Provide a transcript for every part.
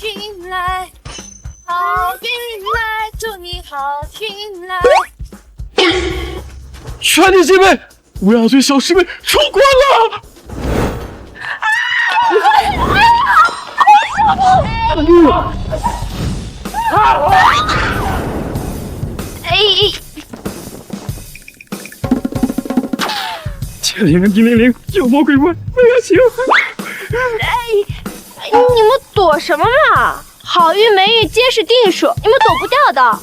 运来，好运来，祝你好运来。全体姐妹，乌鸦嘴小师妹出关了！千灵100，妖魔鬼怪不要行！你们躲什么嘛？好运霉运皆是定数，你们躲不掉的。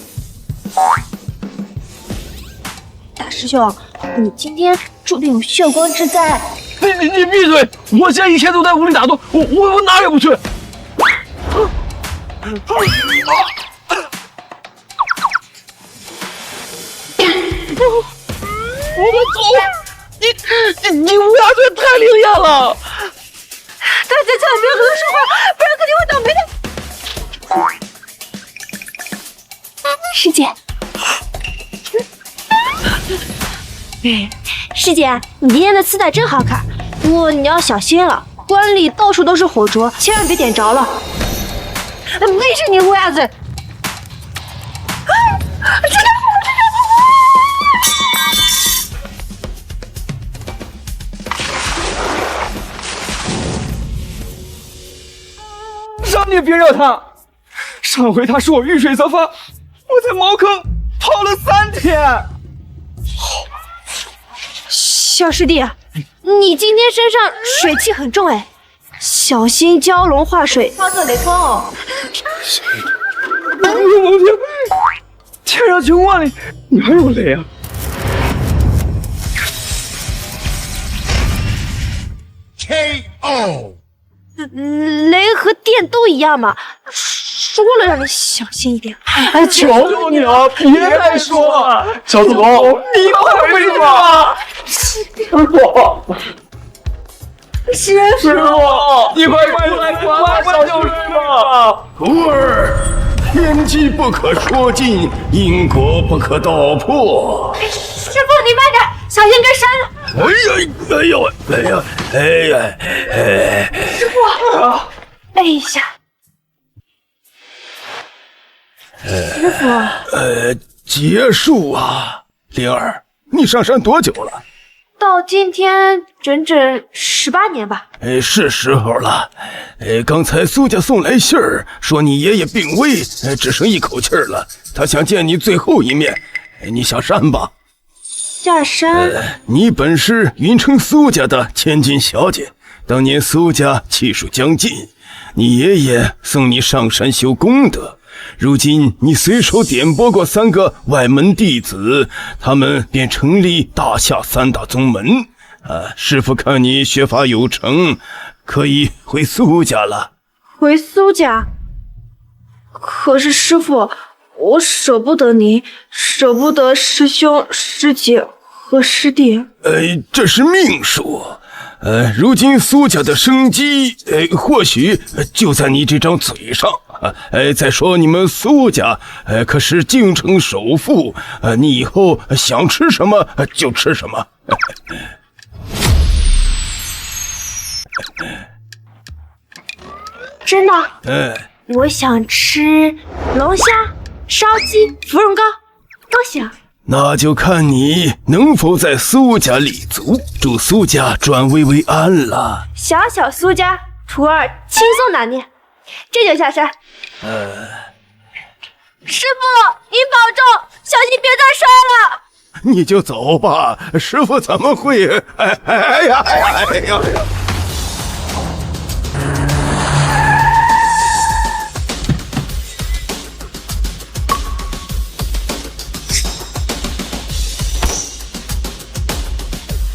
大师兄，你今天注定有血光之灾。你闭嘴！我现在一天都在屋里打斗，我哪也不去。我们走！你乌鸦嘴太灵验了！大家千万不要和他说话，不然肯定会倒霉的。师姐，师姐，你今天的丝带真好看，不过你要小心了，关里到处都是火烛，千万别点着了。没事，你乌鸦嘴。让你别惹他！上回他说我遇水则发，我在茅坑泡了3天。小师弟，你今天身上水气很重哎，小心蛟龙化水，发作雷锋哦。哎呦蒙天，天上9万里哪有雷啊？雷和电都一样嘛，说了让你小心一点。哎，求求你了，别再说了，小祖宗，你快回去吧。师傅，你快过来管管就是了。徒儿，天机不可说尽，因果不可道破。师傅，你慢点，小心跟山了。师傅，哎呀，师傅，结束啊！灵儿，你上山多久了？到今天整整18年吧。是时候了。刚才苏家送来信儿，说你爷爷病危，只剩一口气儿了，他想见你最后一面。你下山吧。下山？你本是云城苏家的千金小姐，当年苏家气数将尽，你爷爷送你上山修功德。如今你随手点拨过3个外门弟子，他们便成立大夏3大宗门。师傅看你学法有成，可以回苏家了。回苏家？可是师傅，我舍不得您，舍不得师兄师姐和师弟。这是命数。如今苏家的生机，或许就在你这张嘴上。再说你们苏家，可是京城首富，你以后想吃什么就吃什么。真的？我想吃龙虾、烧鸡、芙蓉糕，都行。那就看你能否在苏家立足，祝苏家转危为安了。小小苏家，徒儿轻松拿捏，这就下山。师傅，您保重，小心别再摔了。你就走吧，师傅怎么会？哎呀！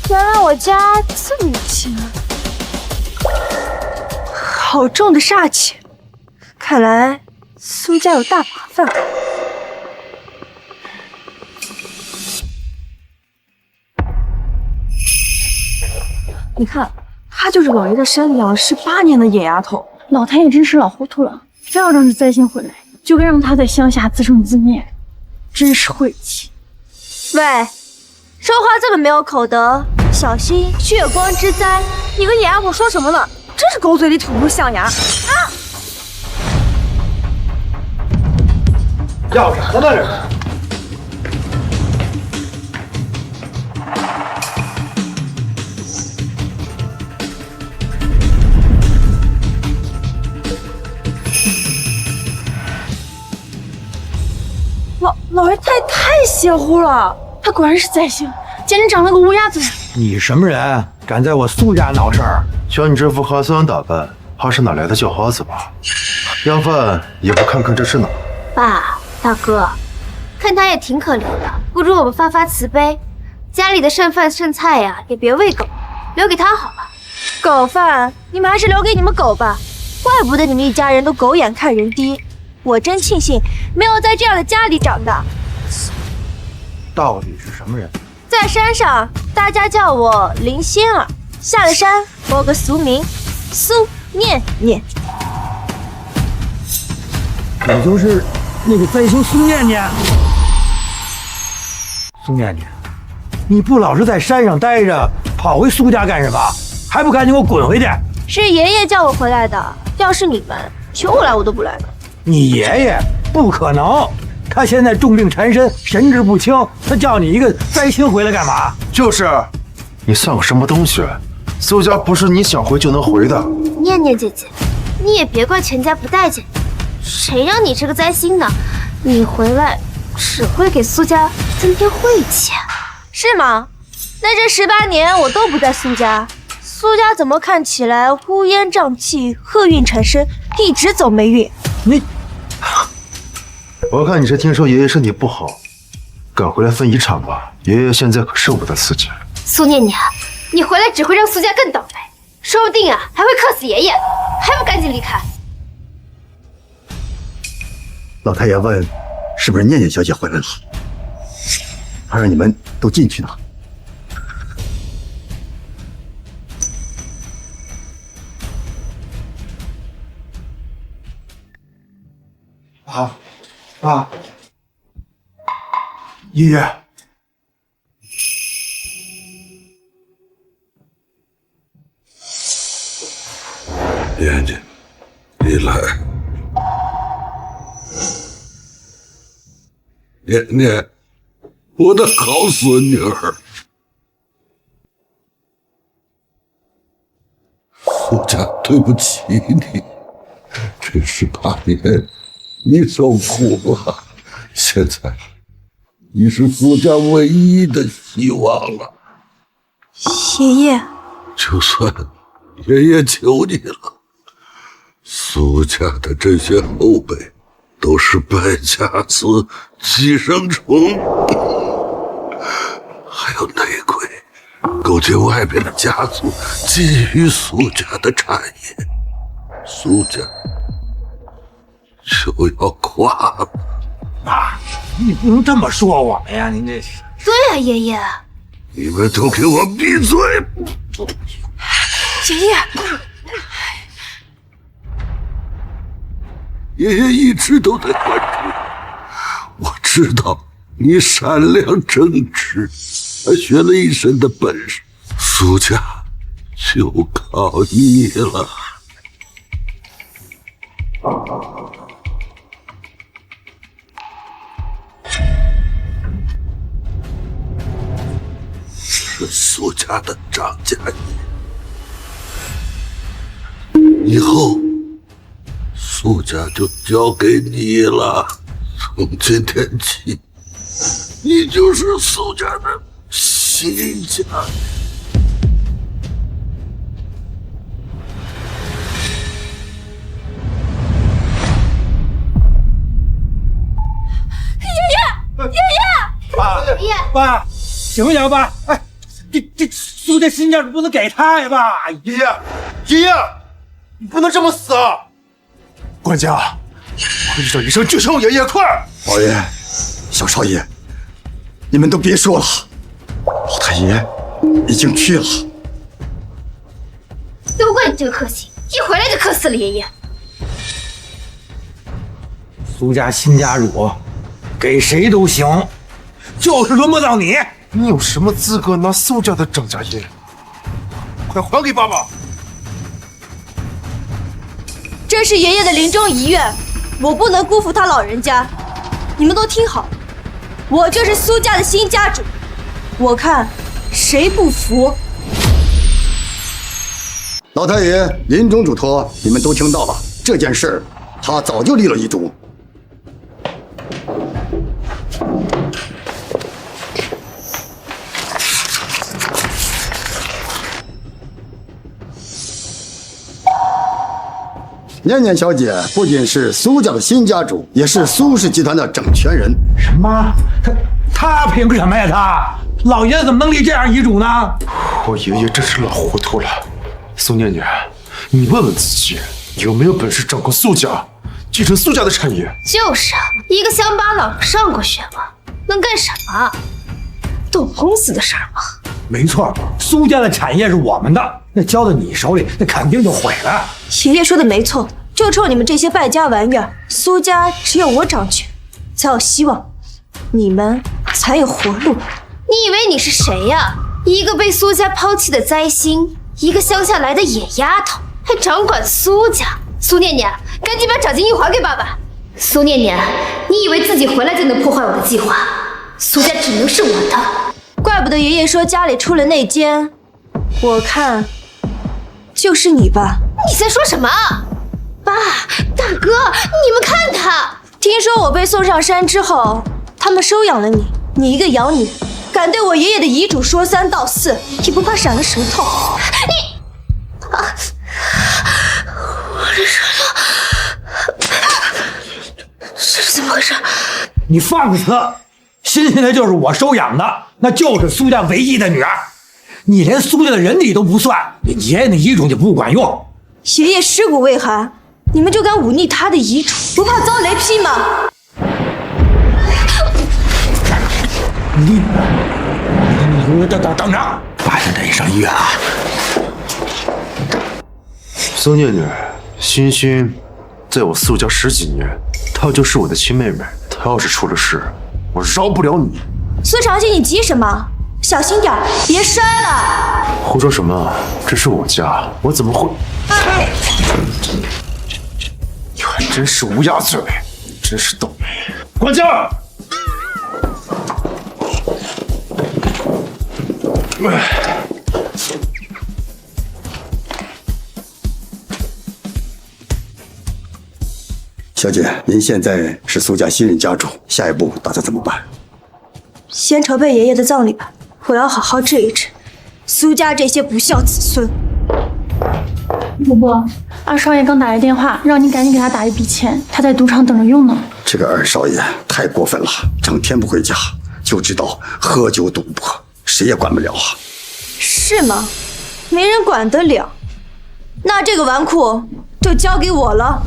原来我家这么近，好重的煞气，看来苏家有大麻烦。你看，她就是老爷的山里养了18年的野丫头，老太爷真是老糊涂了，非要让这灾星回来，就该让她在乡下自生自灭，真是晦气。喂，说话这么没有口德，小心血光之灾！你和野丫头说什么呢？真是狗嘴里吐不出象牙！啊！要啥呢这是？老爷太邪乎了，他果然是灾星，简直长了个乌鸦嘴。你什么人，敢在我苏家闹事儿？瞧你这副寒酸打扮，怕是哪来的叫花子吧？要饭也不看看这是哪？爸，大哥，看他也挺可怜的，不如我们发发慈悲，家里的剩饭剩菜呀，也别喂狗，留给他好了。狗饭你们还是留给你们狗吧，怪不得你们一家人都狗眼看人低。我真庆幸没有在这样的家里长大。到底是什么人？在山上，大家叫我林仙儿；下了山，我个俗名苏念念。也就是那个灾星苏念念。苏念念，你不老是在山上待着，跑回苏家干什么？还不赶紧给我滚回去！是爷爷叫我回来的，要是你们求我来，我都不来了。你爷爷不可能，他现在重病缠身，神志不清，他叫你一个灾星回来干嘛？就是，你算个什么东西？苏家不是你想回就能回的。念念姐姐，你也别怪全家不待见你，谁让你是个灾星呢？你回来只会给苏家增添晦气。是吗？那这18年我都不在苏家，苏家怎么看起来乌烟瘴气、厄运缠身，一直走霉运？你，我看你是听说爷爷身体不好，赶回来分遗产吧。爷爷现在可舍不得自己。苏念念，你回来只会让苏家更倒霉，说不定啊还会克死爷爷，还不赶紧离开？老太爷问，是不是念念小姐回来了？他让你们都进去呢。爷爷，念念，你来。念念，我的好孙女儿，苏家对不起你，这18年你受苦了，现在你是苏家唯一的希望了。爷爷，就算爷爷求你了，苏家的这些后辈都是败家子、寄生虫，还有内鬼，勾结外边的家族，觊觎苏家的产业，苏家就要垮了。爸，你不能这么说我们呀！你这……对啊，爷爷，你们都给我闭嘴！爷爷，爷爷一直都在关注，我知道你善良正直，还学了一身的本事，苏家就靠你了。是苏家的张家业，以后苏家就交给你了。从今天起，你就是苏家的新家。爸，行不行？爸，哎，这苏家新家不能给他呀，爸！爷爷，你不能这么死啊！管家，回去叫医生救救爷爷，快！老爷，小少爷，你们都别说了，老太爷已经去了。都怪你这个克星，一回来就克死了爷爷。苏家新家主，给谁都行，就是轮不到你。你有什么资格拿苏家的张家业？快还给爸爸！这是爷爷的临终遗愿，我不能辜负他老人家。你们都听好，我就是苏家的新家主，我看谁不服。老太爷临终嘱托，你们都听到了，这件事他早就立了遗嘱。念念小姐不仅是苏家的新家主，也是苏氏集团的掌权人。什么？他凭什么呀？他老爷子怎么能立这样遗嘱呢？我爷爷真是老糊涂了。苏念念，你问问自己，有没有本事掌控苏家，继承苏家的产业？就是啊，一个乡巴佬上过学吗？能干什么？懂公司的事儿吗？没错，苏家的产业是我们的，那交到你手里，那肯定就毁了。爷爷说的没错，就冲你们这些败家玩意儿，苏家只有我掌权，才有希望，你们才有活路。你以为你是谁呀？一个被苏家抛弃的灾星，一个乡下来的野丫头，还掌管苏家。苏念念，赶紧把掌金玉还给爸爸。苏念念，你以为自己回来就能破坏我的计划？苏家只能是我的。怪不得爷爷说家里出了内奸，我看就是你吧。你在说什么？爸，大哥，你们看他！听说我被送上山之后，他们收养了你，你一个养女，敢对我爷爷的遗嘱说三道四，也不怕闪了舌头。你，啊，我这舌头，这是怎么回事？你放肆！欣欣的就是我收养的，那就是苏家唯一的女儿。你连苏家的人力都不算，你爷爷的遗嘱就不管用。爷爷尸骨未寒，你们就敢忤逆他的遗嘱，不怕遭雷劈吗？你等着，把他带上医院啊！苏念念，欣欣在我苏家10几年，她就是我的亲妹妹，她要是出了事，我饶不了你。苏长信，你急什么？小心点，别摔了！胡说什么？这是我家，我怎么会？你还真是乌鸦嘴，真是倒霉！管家，小姐，您现在是苏家新任家主，下一步打算怎么办？先筹备爷爷的葬礼吧，我要好好治一治苏家这些不孝子孙。伯伯，二少爷刚打来电话，让你赶紧给他打一笔钱，他在赌场等着用呢。这个二少爷太过分了，整天不回家，就知道喝酒赌博，谁也管不了啊。是吗？没人管得了，那这个纨绔就交给我了。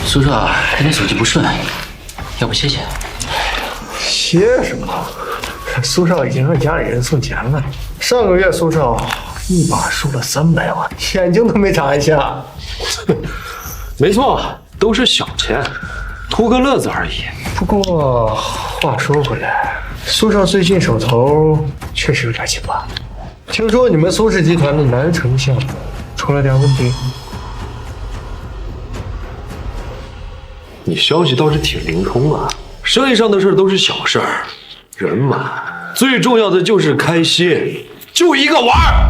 叔叔，今天手机不顺，要不歇歇？歇什么？苏少已经让家里人送钱了。上个月苏少一把输了300万，眼睛都没眨一下。没错，都是小钱，图个乐子而已。不过话说回来，苏少最近手头确实有点紧吧？听说你们苏氏集团的南城项目出了点问题。你消息倒是挺灵通啊，生意上的事都是小事儿，人嘛，最重要的就是开心，就一个玩儿。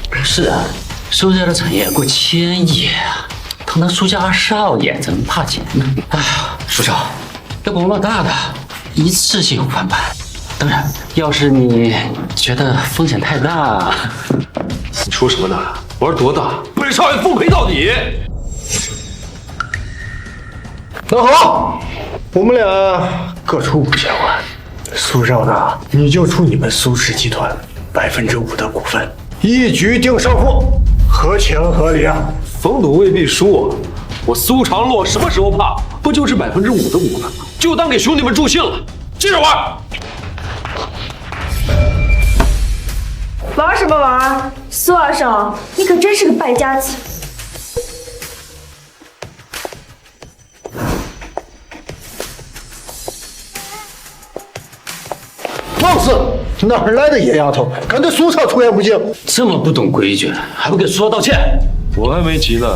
不是啊，苏家的产业过1000亿啊，堂堂苏家二少爷怎么怕钱呢？哎呀，叔少，要不我们老大的一次性翻盘。当然，要是你觉得风险太大，你说什么呢？玩多大，本少爷奉陪到底。那好，我们俩各出5000万，苏少呢，你就出你们苏氏集团5%的股份，一局定胜负，合情合理啊。逢赌未必输，我苏长洛什么时候怕？不就是5%的股份，就当给兄弟们助兴了。接着玩。玩什么玩？苏二少，你可真是个败家子。哪儿来的野丫头，敢对苏少出言不敬？这么不懂规矩，还不给苏少道歉？我还没急呢，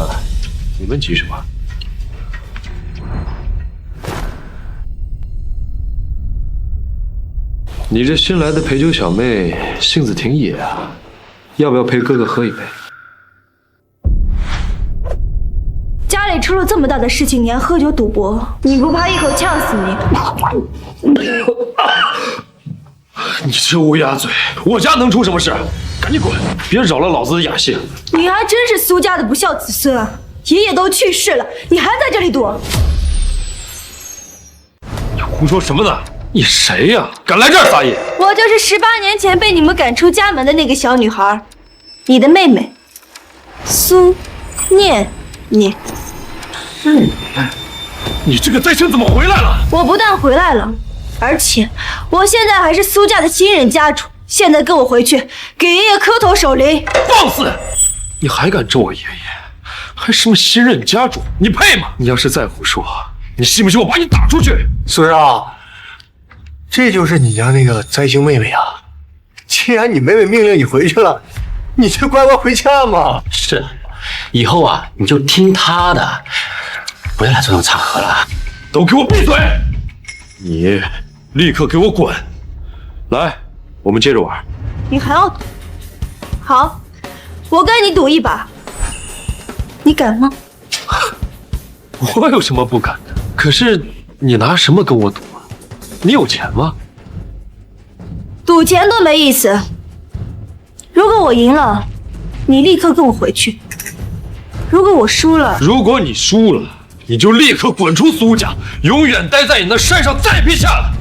你们急什么？你这新来的陪酒小妹性子挺野啊，要不要陪哥哥喝一杯？家里出了这么大的事情，你还喝酒赌博，你不怕一口呛死你？你这乌鸦嘴，我家能出什么事？赶紧滚，别扰了老子的雅兴。你还真是苏家的不孝子孙啊！爷爷都去世了，你还在这里赌？你胡说什么呢？你谁呀？敢来这儿撒野？我就是18年前被你们赶出家门的那个小女孩，你的妹妹苏念念。你这个灾星怎么回来了？我不但回来了，而且我现在还是苏家的新任家主。现在跟我回去，给爷爷磕头守灵。放肆！你还敢咒我爷爷？还什么新任家主？你配吗？你要是再胡说，你信不信我把你打出去？苏少，这就是你家那个灾星妹妹啊！既然你妹妹命令你回去了，你就乖乖回家嘛。是，以后啊，你就听她的，不要来这种场合了。都给我闭嘴！你立刻给我滚！来，我们接着玩。你还要赌？好，我跟你赌一把，你敢吗？我有什么不敢的？可是你拿什么跟我赌啊？你有钱吗？赌钱多没意思。如果我赢了，你立刻跟我回去；如果我输了，如果你输了，你就立刻滚出苏家，永远待在你那山上，再别下来。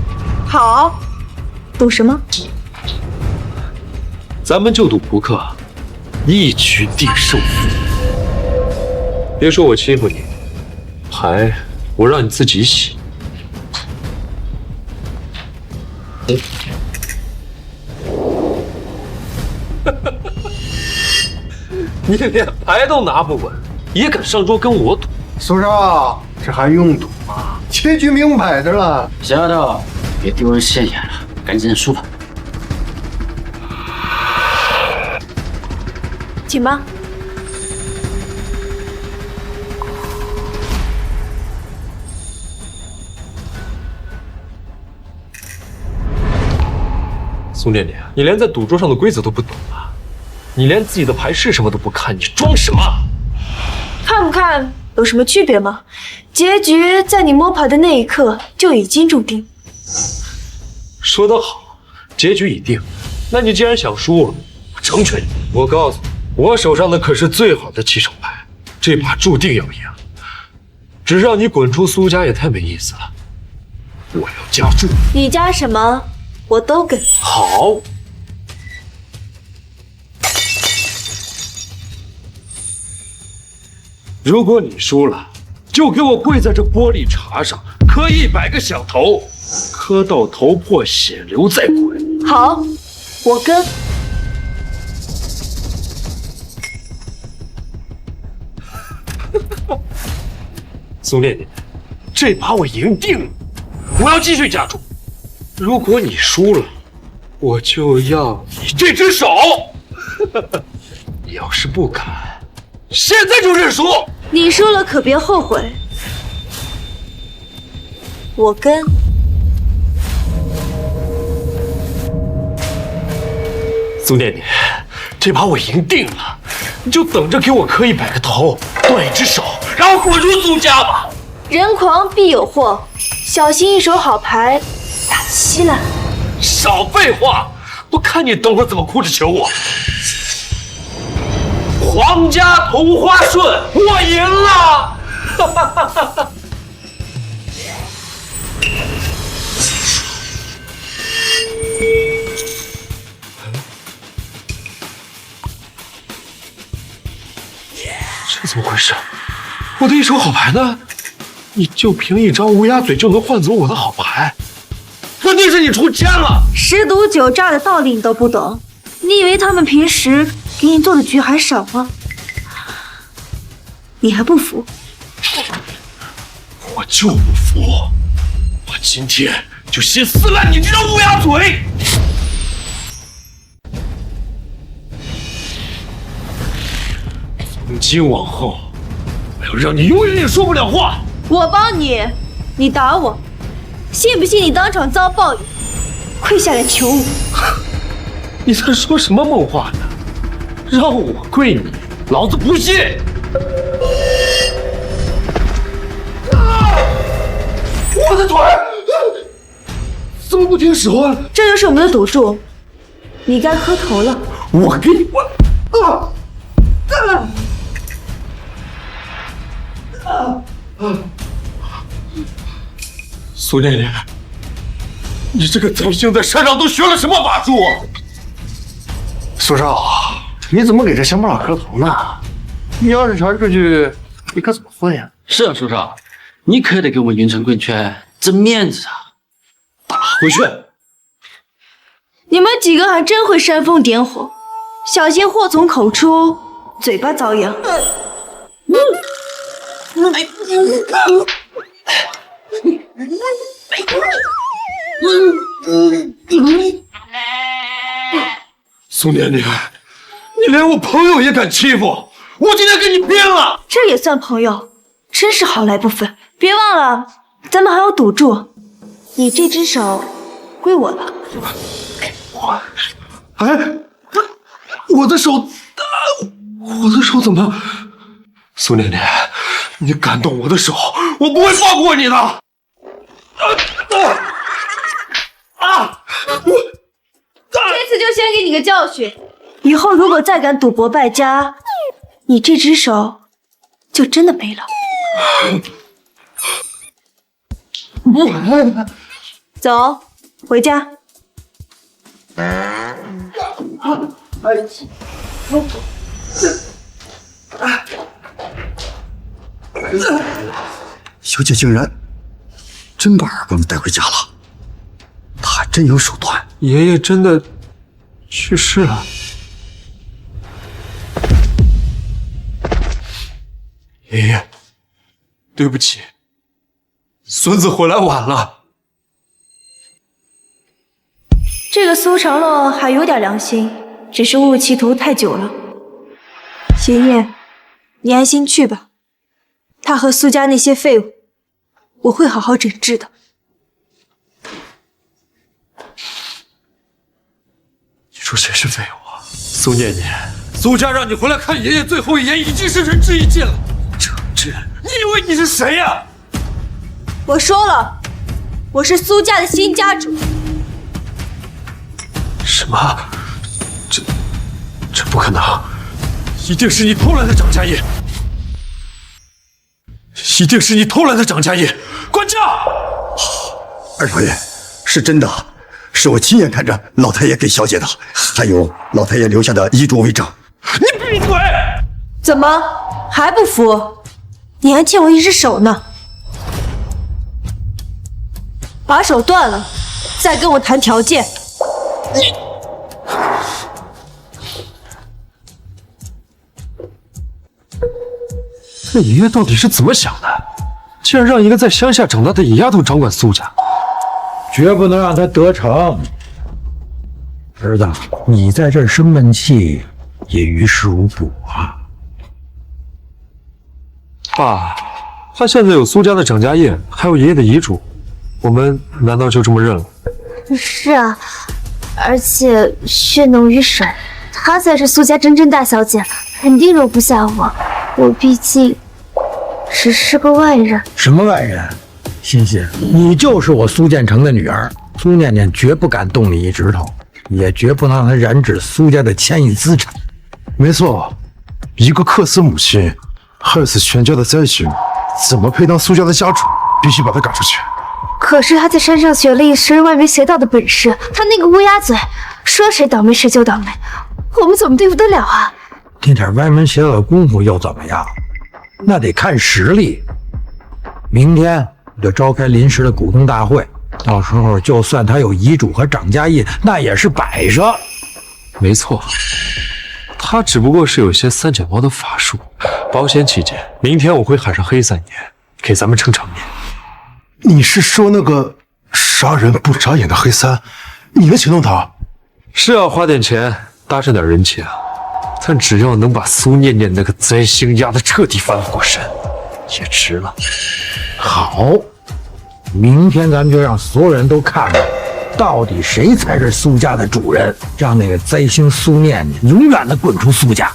好，赌什么？咱们就赌扑克，一局定胜负。别说我欺负你，牌我让你自己洗。你连牌都拿不稳，也敢上桌跟我赌？苏少，这还用赌吗？结局明摆着了。小丫头，别丢人现眼了，赶紧认输吧。请吧。苏念念，你连在赌桌上的规则都不懂啊！你连自己的牌是什么都不看，你装什么？看不看有什么区别吗？结局在你摸牌的那一刻就已经注定。说得好，结局已定。那你既然想输，我成全你。我告诉你，我手上的可是最好的7手牌，这把注定要赢。只让你滚出苏家也太没意思了。我要加注。你加什么，我都跟。好。如果你输了，就给我跪在这玻璃碴上，磕100个响头，磕到头破血流再滚。好，我跟。苏念念，这把我赢定了，我要继续加注。如果你输了，我就要你这只手。你要是不敢，现在就认输。你输了可别后悔。我跟。苏念念，这把我赢定了，你就等着给我磕100个头，断一只手，然后滚出苏家吧。人狂必有祸，小心一手好牌打稀烂。少废话，我看你等会儿怎么哭着求我。皇家同花顺，我赢了！这怎么回事？我的一手好牌呢？你就凭一张乌鸦嘴就能换走我的好牌？问题是你出千了10赌9诈的道理你都不懂，你以为他们平时给你做的局还少吗？你还不服？我就不服！我今天就先撕烂你这张乌鸦嘴！从今往后，我要让你永远也说不了话。我帮你，你打我，信不信你当场遭报应，跪下来求我？你在说什么梦话呢？让我跪你，老子不信！我的腿怎么不听使唤？这就是我们的赌注，你该磕头了。我给你苏念念，你这个灾星在山上都学了什么法术啊？苏少，你怎么给这乡巴佬磕头呢？你要是传出去，你可怎么混呀？是啊，叔少，你可得给我们云城贵圈争面子啊！打回去！你们几个还真会煽风点火，小心祸从口出，嘴巴遭殃。苏念念，你连我朋友也敢欺负，我今天跟你拼了！这也算朋友，真是好来不分。别忘了，咱们还有赌注，你这只手归我了。我的手怎么？苏念念，你敢动我的手，我不会放过你的！这次就先给你个教训，以后如果再敢赌博败家，你这只手就真的没了。走，回家。小姐竟然真把二公子带回家了，她还真有手段。爷爷真的去世了。爷爷，对不起，孙子回来晚了。这个苏长乐还有点良心，只是误气头太久了。爷爷，你安心去吧，他和苏家那些废物，我会好好整治的。你说谁是废物啊？苏念念，苏家让你回来看爷爷最后一眼，已经是仁至义尽了。整治？你以为你是谁呀？我说了，我是苏家的新家主。什么？这不可能！一定是你偷来的掌家业！一定是你偷来的掌家业！管家，二少爷，是真的，是我亲眼看着老太爷给小姐的，还有老太爷留下的遗嘱为证。你闭嘴！怎么还不服？你还欠我一只手呢！把手断了，再跟我谈条件。这爷爷到底是怎么想的？竟然让一个在乡下长大的野丫头掌管苏家，绝不能让他得逞。儿子，你在这儿生闷气，也于事无补啊。爸，他现在有苏家的掌家业，还有爷爷的遗嘱，我们难道就这么认了？是啊，而且血浓于水，她才是苏家真正大小姐，肯定容不下我。我毕竟只是个外人。什么外人？欣欣，你就是我苏建成的女儿，苏念念绝不敢动你一指头，也绝不能让她染指苏家的千亿资产。没错，一个克死母亲，害死全家的灾星，怎么配当苏家的家主？必须把他赶出去。可是他在山上学了一身外面邪道的本事，他那个乌鸦嘴，说谁倒霉谁就倒霉，我们怎么对付得了啊？那点歪门邪道的功夫又怎么样？那得看实力。明天我就召开临时的股东大会，到时候就算他有遗嘱和掌家业，那也是摆设。没错，他只不过是有些三脚猫的法术。保险起见，明天我会喊上黑三爷，给咱们撑场面。你是说那个杀人不眨眼的黑三？你能请动他？是要花点钱搭上点人气啊，但只要能把苏念念那个灾星压得彻底翻不过身，也值了。好，明天咱们就让所有人都看看，到底谁才是苏家的主人，让那个灾星苏念念永远的滚出苏家。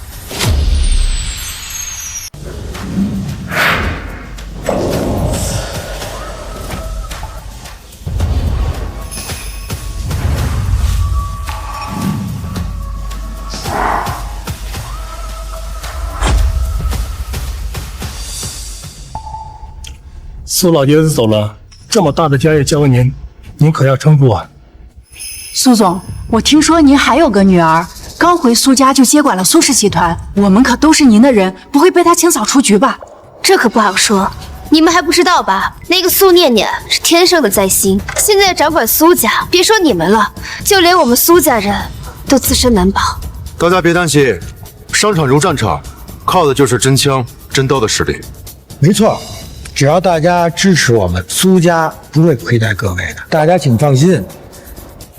苏老爷子走了，这么大的家业交给您，您可要撑住啊！苏总，我听说您还有个女儿，刚回苏家就接管了苏氏集团，我们可都是您的人，不会被她清扫出局吧？这可不好说，你们还不知道吧？那个苏念念是天生的灾星，现在掌管苏家，别说你们了，就连我们苏家人都自身难保。大家别担心，商场如战场，靠的就是真枪真刀的实力。没错。只要大家支持我们，苏家不会亏待各位的。大家请放心，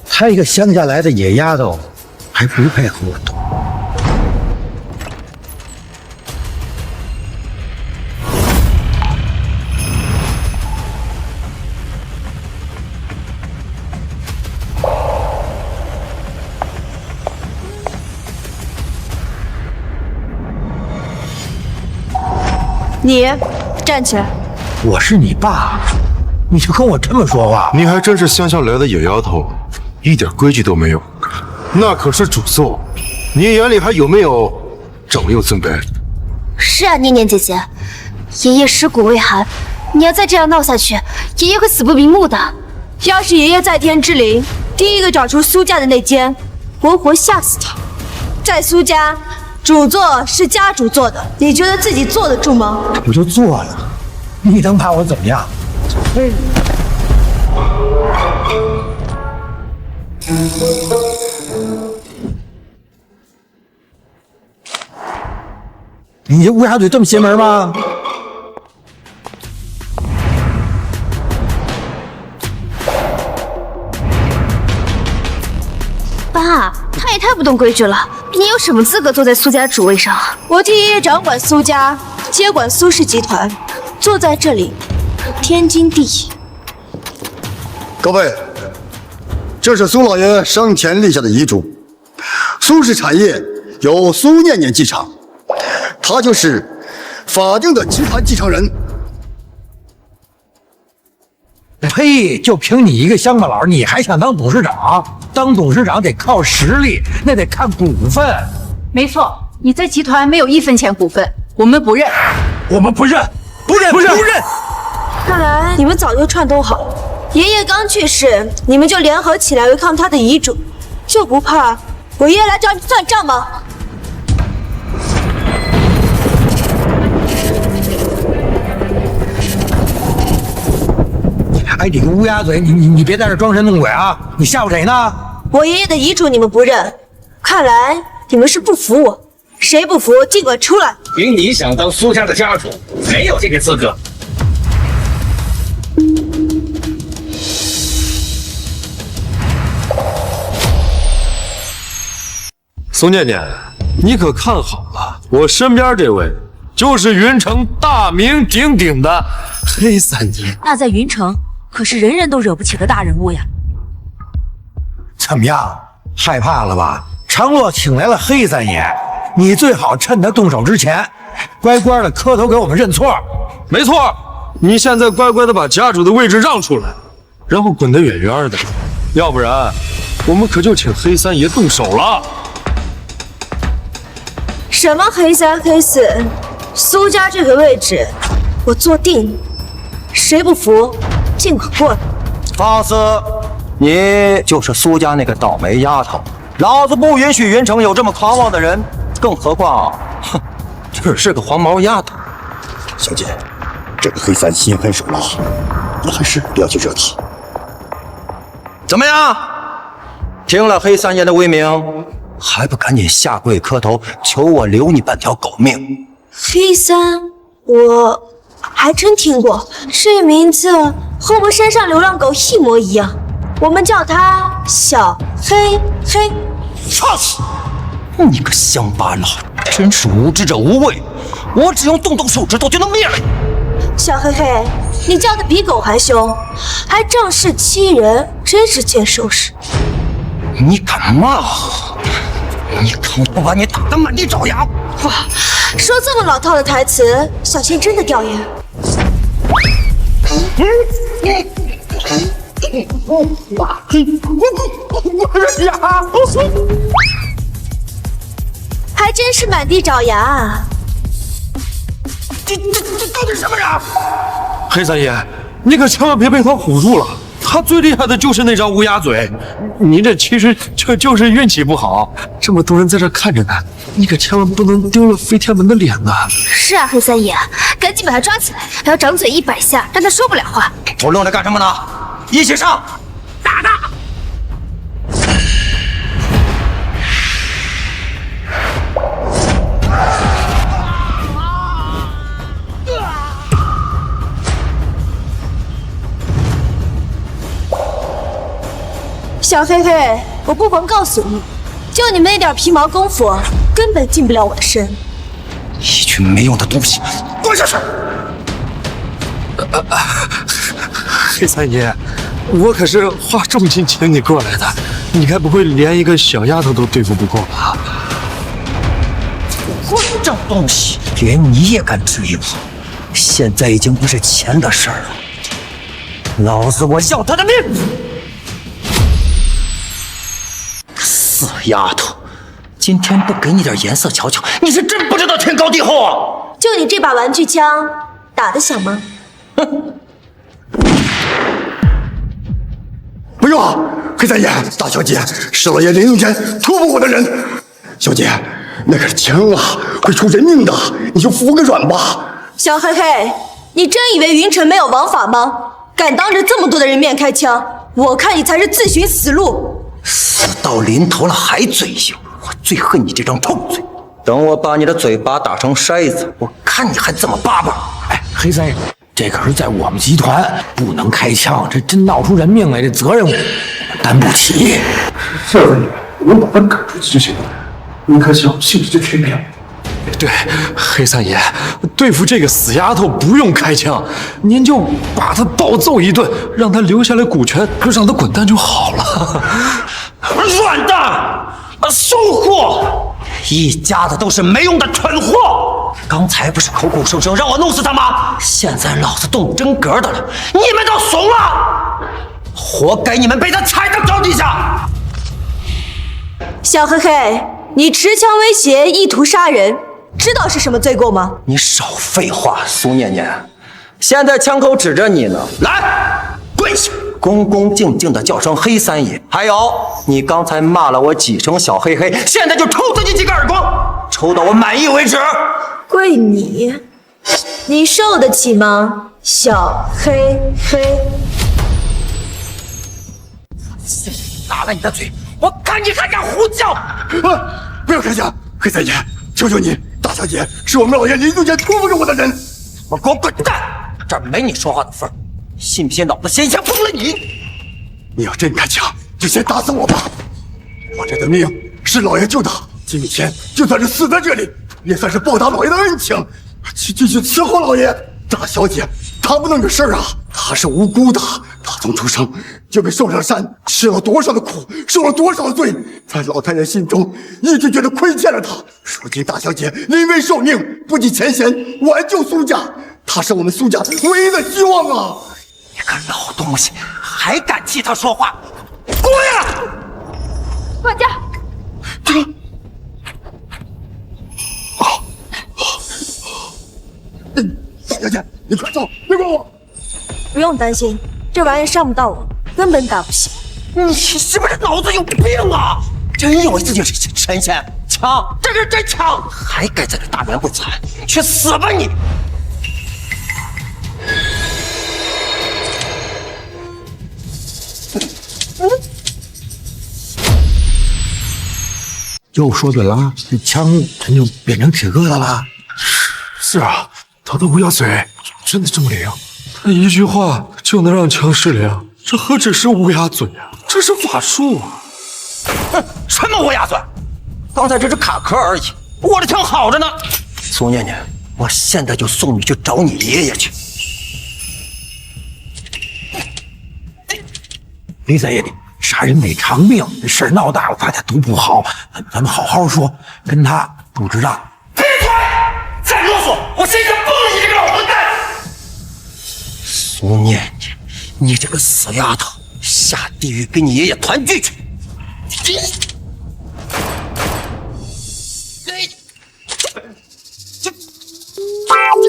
她一个乡下来的野丫头，还不配和我斗。你站起来。我是你爸，你就跟我这么说话？你还真是乡下来的野丫头，一点规矩都没有。那可是主座，你眼里还有没有长幼尊卑？是啊，念念姐姐，爷爷尸骨未寒，你要再这样闹下去，爷爷会死不瞑目的。要是爷爷在天之灵，第一个找出苏家的内奸，活活吓死他。在苏家，主座是家主做的，你觉得自己坐得住吗？我就做了，你能把我怎么样？你这乌鸦嘴这么邪门吗？爸，他也太不懂规矩了，你有什么资格坐在苏家主位上？我替爷爷掌管苏家，接管苏氏集团，坐在这里，天经地义。各位，这是苏老爷生前立下的遗嘱，苏氏产业由苏念念继承，她就是法定的集团继承人。呸！就凭你一个乡巴佬，你还想当董事长？当董事长得靠实力，那得看股份。没错，你在集团没有1分钱股份，我们不认。我们不认，不认，不认！看来你们早就串通好了。爷爷刚去世，你们就联合起来违抗他的遗嘱，就不怕我爷爷来找你算账吗？哎，你个乌鸦嘴，你别在这装神弄鬼啊！你吓唬谁呢？我爷爷的遗嘱你们不认，看来你们是不服我。谁不服，尽管出来。凭你想当苏家的家主，没有这个资格。苏念念，你可看好了，我身边这位就是云城大名鼎鼎的黑三爷。那在云城可是人人都惹不起的大人物呀。怎么样，害怕了吧？常洛请来了黑三爷，你最好趁他动手之前，乖乖的磕头给我们认错。没错，你现在乖乖的把家主的位置让出来，然后滚得远远的，要不然我们可就请黑三爷动手了。什么黑三黑四，苏家这个位置我坐定了，谁不服尽管过来。放肆！你就是苏家那个倒霉丫头，老子不允许云城有这么狂妄的人，更何况，哼，只是个黄毛丫头。小姐，这个黑三心狠手辣，你还是不要去惹他。怎么样？听了黑三爷的威名，还不赶紧下跪磕头，求我留你半条狗命？黑三，我还真听过，这名字和我们山上流浪狗一模一样，我们叫它小黑黑。放肆！你个乡巴佬，真是无知者无畏！我只用动动手指头就能灭了你。小黑黑，你叫的比狗还凶，还仗势欺人，真是欠收拾。你敢骂我？你看我不把你打得满地找牙！哇，说这么老套的台词，小心真的掉眼。还真是满地找牙啊！这到底什么人？黑三爷，你可千万别被他唬住了。他最厉害的就是那张乌鸦嘴，你这其实就是运气不好。这么多人在这看着呢，你可千万不能丢了飞天门的脸呐！是啊，黑三爷，赶紧把他抓起来，还要掌嘴100下，让他说不了话。我愣着干什么呢？一起上！打他！小黑黑，我不妨告诉你，就你们那点皮毛功夫，根本进不了我的身。一群没用的东西，滚下去！黑三爷，我可是花重金请你过来的，你该不会连一个小丫头都对付不过吧？混账东西，连你也敢追我！现在已经不是钱的事儿了，老子我要他的命！死丫头，今天不给你点颜色瞧瞧，你是真不知道天高地厚啊！就你这把玩具枪，打得响吗？不用啊，黑三爷，大小姐，是老爷临用前托付我的人。小姐，那可是枪啊，会出人命的，你就服个软吧。小黑黑，你真以为云城没有王法吗？敢当着这么多的人面开枪，我看你才是自寻死路。死到临头了还嘴硬，我最恨你这张臭嘴。等我把你的嘴巴打成筛子，我看你还怎么叭叭。哎，黑三爷，这可是在我们集团不能开枪，这真闹出人命来，这责任我们担不起。是三爷，我们把他赶出去就行了。您开枪，性质就全变了。对，黑三爷，对付这个死丫头不用开枪，您就把她暴揍一顿，让她留下来股权，就让她滚蛋就好了。软蛋，怂货，一家子都是没用的蠢货。刚才不是口口声声让我弄死他吗？现在老子动真格的了，你们都怂了，活该你们被他踩到脚底下。小黑黑，你持枪威胁，意图杀人，知道是什么罪过吗？你少废话，苏念念，现在枪口指着你呢，来，跪下，恭恭敬敬的叫声黑三爷。还有，你刚才骂了我几声小黑黑，现在就抽自己几个耳光，抽到我满意为止。跪你，你受得起吗？小黑黑，打了你的嘴，我看你还敢胡叫！不要开枪，黑三爷，求求你，大小姐是我们老爷临终前托付给我的人。我给我滚蛋！这儿没你说话的份儿，信不信脑子先崩了你？你要真开枪，就先打死我吧！我这的命是老爷救的，今天就算是死在这里，也算是报答老爷的恩情。去伺候老爷。大小姐，她不能有事啊，她是无辜的，她从出生就被送上山，吃了多少的苦，受了多少的罪，在老太太心中一直觉得亏欠了她。如今大小姐临危受命，不计前嫌，挽救苏家，她是我们苏家唯一的希望啊！你个老东西，还敢替他说话？滚呀！管家，大小姐，你快走，别管我。不用担心，这玩意伤不到我，根本打不醒。你是不是脑子有病啊？真以为自己是神仙？枪，这是真枪，还敢在这大言不惭？去死吧你！又说准了，这枪真就变成铁疙瘩了。是啊，他的乌鸦嘴真的这么灵？他一句话就能让枪失灵，这何止是乌鸦嘴啊，这是法术啊！哼，什么乌鸦嘴？刚才只是卡壳而已，我的枪好着呢。苏念念，我现在就送你去找你爷爷去。李三爷，杀人得偿命，这事儿闹大了，大家都不好。咱们好好说，跟他不值当。闭嘴！再啰嗦，我身上崩了你这个老混蛋！苏念念，你这个死丫头，下地狱跟你爷爷团聚去！这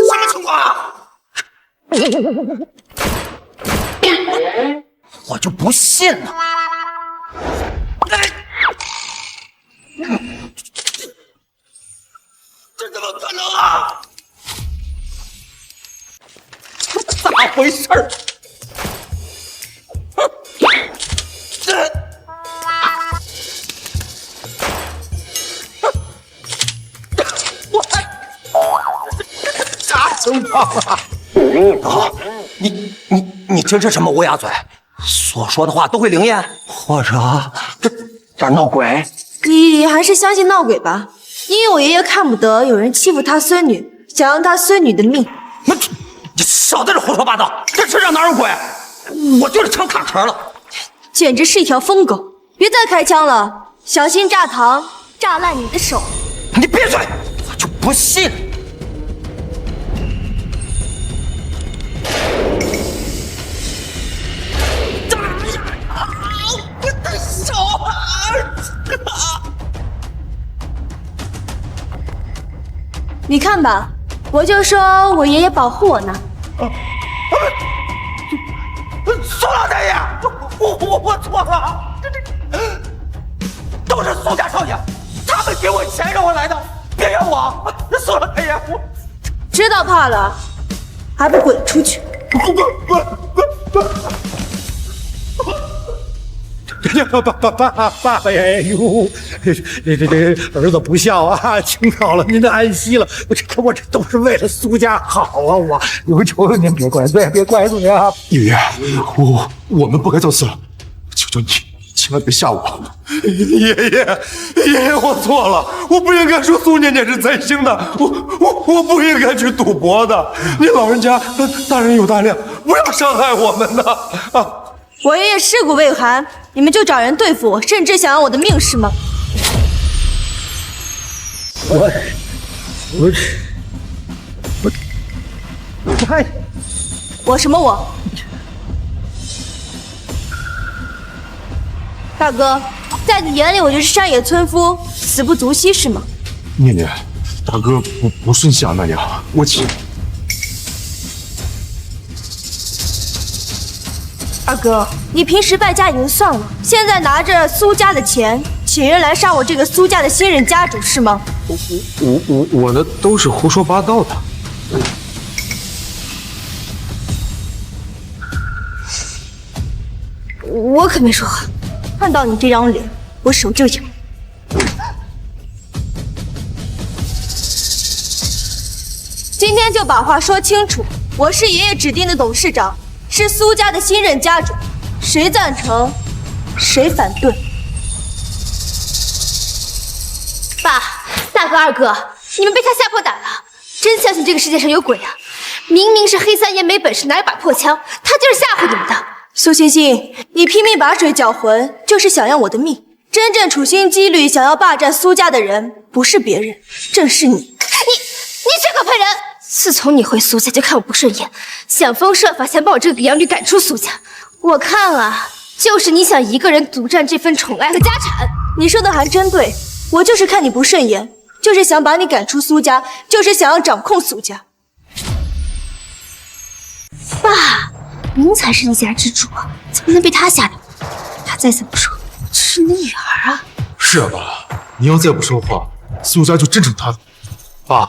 什么情况啊？我就不信了！这怎么可能啊？咋回事儿？啥情况啊？你真是什么乌鸦嘴？所说的话都会灵验，或者这闹鬼？你还是相信闹鬼吧，因为我爷爷看不得有人欺负他孙女，想要他孙女的命。你少在这胡说八道！这世上哪有鬼？我就是枪卡壳了，简直是一条疯狗！别再开枪了，小心炸膛，炸烂你的手！你闭嘴！我就不信！我的手啊！你看吧，我就说我爷爷保护我呢。苏老太爷，我错了，都是苏家少爷，他们给我钱让我来的，别怨我。苏老太爷，我知道怕了，还不滚出去！爸爸呀！哎呦，这儿子不孝啊，惊扰了您的安息了。我这都是为了苏家好啊！我求求您别怪罪，别怪罪啊！爷爷，我们不该造次了，求求你千万别吓我。爷爷，我错了，我不应该说苏念念是灾星的，我不应该去赌博的。您老人家大人有大量，不要伤害我们呐！啊！我爷爷尸骨未寒，你们就找人对付我，甚至想要我的命是吗？我什么我？大哥，在你眼里我就是山野村夫，死不足惜是吗？念念，大哥不是你想那样，我请。二哥，你平时败家已经算了，现在拿着苏家的钱，请人来杀我这个苏家的新任家主是吗？我那都是胡说八道的。我可没说话，看到你这张脸，我手就痒。今天就把话说清楚，我是爷爷指定的董事长。是苏家的新任家主，谁赞成，谁反对。爸、大哥、二哥，你们被他吓破胆了，真相信这个世界上有鬼啊！明明是黑三爷没本事拿一把破枪，他就是吓唬你们的。苏欣欣，你拼命把水搅浑，就是想要我的命。真正处心积虑想要霸占苏家的人，不是别人，正是你。你这个笨人！自从你回苏家就看我不顺眼，想方设法想把我这个比洋女赶出苏家。我看啊，就是你想一个人独占这份宠爱和家产。你说的还真对，我就是看你不顺眼，就是想把你赶出苏家，就是想要掌控苏家。爸，您才是一家之主啊，怎么能被他吓到？他再怎么说，这是你的女儿啊。是啊，爸，你要再不说话，苏家就真成他的。爸。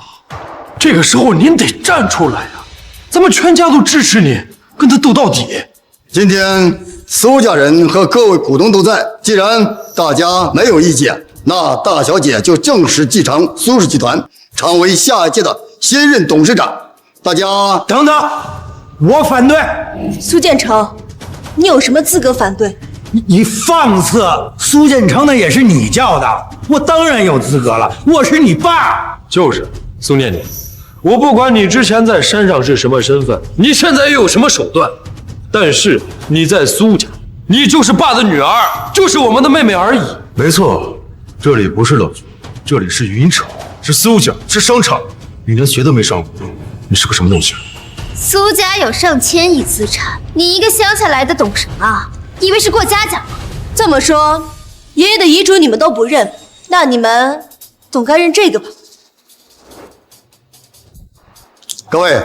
这个时候您得站出来呀！咱们全家都支持你，跟他斗到底。今天苏家人和各位股东都在，既然大家没有意见，那大小姐就正式继承苏氏集团，成为下一届的新任董事长。大家等等，我反对。苏建成，你有什么资格反对？你放肆！苏建成那也是你叫的，我当然有资格了，我是你爸。就是苏念念，我不管你之前在山上是什么身份，你现在又有什么手段，但是你在苏家，你就是爸的女儿，就是我们的妹妹而已。没错，这里不是乐居，这里是云城，是苏家，是商场，你连学都没上过，你是个什么东西？苏家有上千亿资产，你一个乡下来的懂什么？以为是过家家吗？这么说，爷爷的遗嘱你们都不认，那你们总该认这个吧？各位，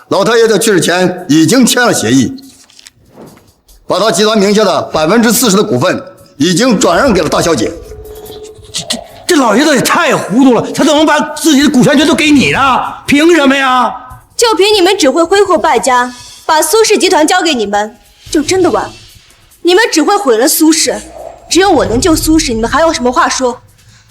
老太爷在去世前已经签了协议，把他集团名下的40%的股份已经转让给了大小姐。这老爷子也太糊涂了，他怎么把自己的股权全都给你呢？凭什么呀？就凭你们只会挥霍败家，把苏氏集团交给你们，就真的完了。你们只会毁了苏氏，只有我能救苏氏，你们还有什么话说？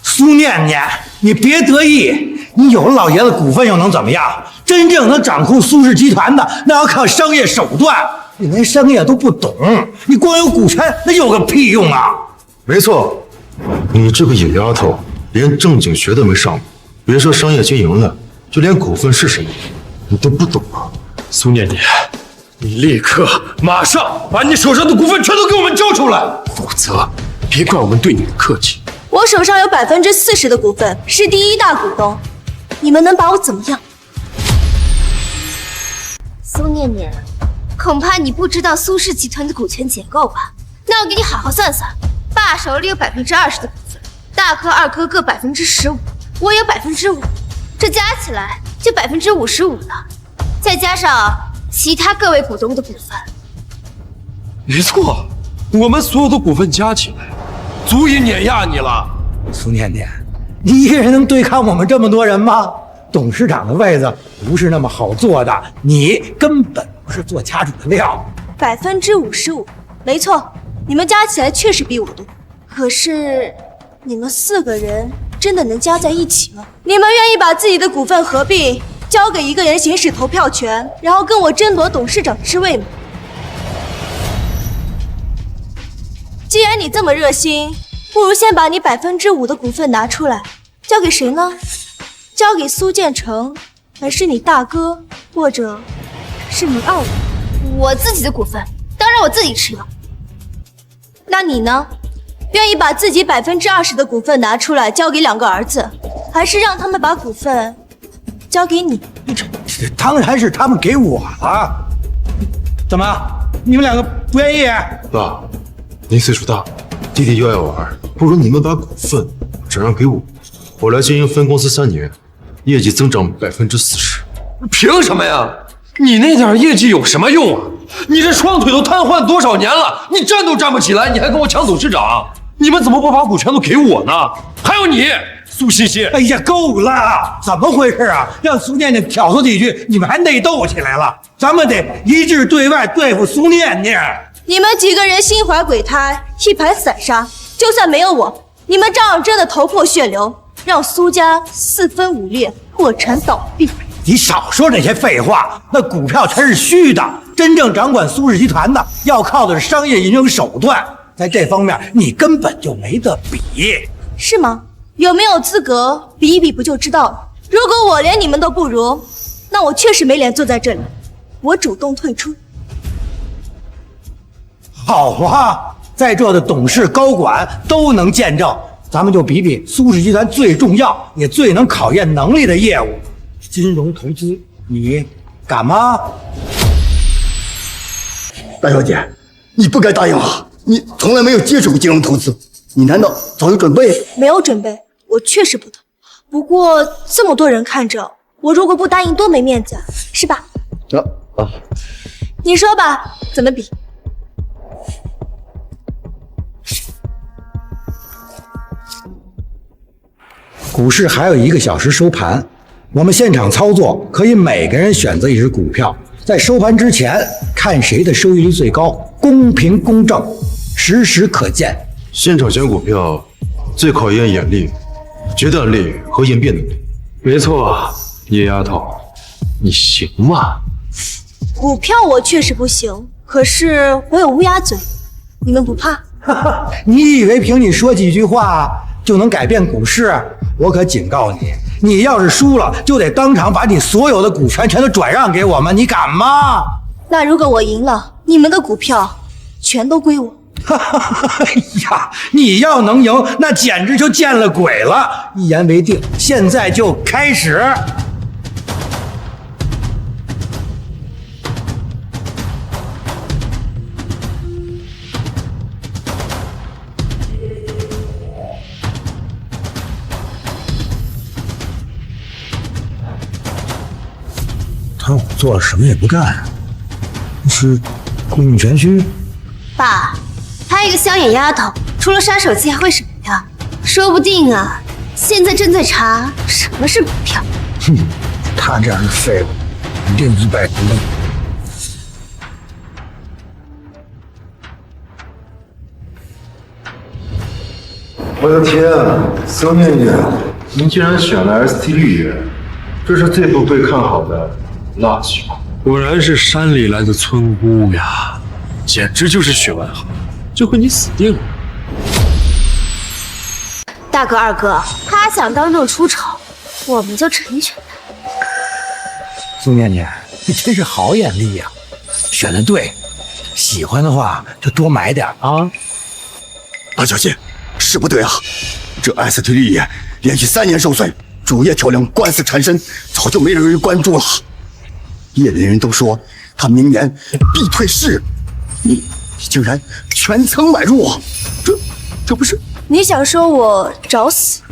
苏念念，你别得意，你有了老爷子股份又能怎么样？真正能掌控苏氏集团的，那要靠商业手段。你连商业都不懂，你光有股权，那有个屁用啊！没错，你这个野丫头，连正经学都没上过，别说商业经营了，就连股份是什么，你都不懂啊！苏念念，你立刻马上把你手上的股份全都给我们交出来，否则别怪我们对你不客气。我手上有40%的股份，是第1大股东，你们能把我怎么样？苏念念，恐怕你不知道苏氏集团的股权结构吧？那我给你好好算算，爸手里有20%的股份，大哥、二哥各15%，我有5%，这加起来就55%了，再加上其他各位股东的股份。没错，我们所有的股份加起来，足以碾压你了。苏念念，你一个人能对抗我们这么多人吗？董事长的位子不是那么好做的，你根本不是做家主的料。55%，没错，你们加起来确实比我多。可是，你们4个人真的能加在一起吗？你们愿意把自己的股份合并，交给一个人行使投票权，然后跟我争夺董事长之位吗？既然你这么热心，不如先把你5%的股份拿出来，交给谁呢？交给苏建成，还是你大哥，或者是你二哥？我自己的股份，当然我自己持有。那你呢？愿意把自己20%的股份拿出来交给2个儿子，还是让他们把股份交给你？这当然是他们给我了。怎么，你们2个不愿意？爸，您岁数大，弟弟又爱玩，不如你们把股份转让给我，我来经营分公司3年，业绩增长40%。凭什么呀？你那点业绩有什么用啊？你这双腿都瘫痪多少年了，你站都站不起来，你还跟我抢董事长？你们怎么不把股权都给我呢？还有你，苏西西！哎呀，够了！怎么回事啊？让苏念念挑唆几句，你们还内斗起来了。咱们得一致对外对付苏念念。你们几个人心怀鬼胎，一盘散沙。就算没有我，你们照样真的头破血流，让苏家4分5裂，破产倒闭。你少说这些废话，那股票全是虚的，真正掌管苏氏集团的，要靠的是商业运营手段。在这方面，你根本就没得比，是吗？有没有资格比一比不就知道了？如果我连你们都不如，那我确实没脸坐在这里，我主动退出。好啊，在座的董事、高管都能见证，咱们就比比苏氏集团最重要也最能考验能力的业务——金融投资，你敢吗？大小姐，你不该答应我。你从来没有接触过金融投资，你难道早有准备？没有准备，我确实不懂。不过这么多人看着，我如果不答应多没面子啊，是吧？你说吧，怎么比？股市还有1个小时收盘，我们现场操作可以每个人选择一只股票，在收盘之前看谁的收益率最高，公平公正，实时可见。现场选股票最考验眼力、决断力和应变能力。没错，野丫头，你行吗？股票我确实不行，可是我有乌鸦嘴，你们不怕？你以为凭你说几句话就能改变股市？我可警告你，你要是输了，就得当场把你所有的股权全都转让给我们，你敢吗？那如果我赢了，你们的股票全都归我。哎呀，你要能赢，那简直就见了鬼了！一言为定，现在就开始。他做了什么也不干，是故弄玄虚。爸，她一个小野丫头，除了杀手机还会什么呀？说不定啊，现在正在查什么是股票。哼，他这样的废物，一定一败涂地。我的天啊，苏念念，您竟然选了 ST 绿叶，这是最不被看好的垃圾股。果然是山里来的村姑呀，简直就是血万行，这回你死定了。大哥二哥，他想当众出丑，我们就成全他。苏念念，你真是好眼力呀，选的对，喜欢的话就多买点啊。大小姐，是不对啊，这 ST 绿叶连续3年受损，主业跳梁，官司缠身，早就没人关注了。业内人都说他明年必退市，你竟然全层买入，这不是？你想说我找死？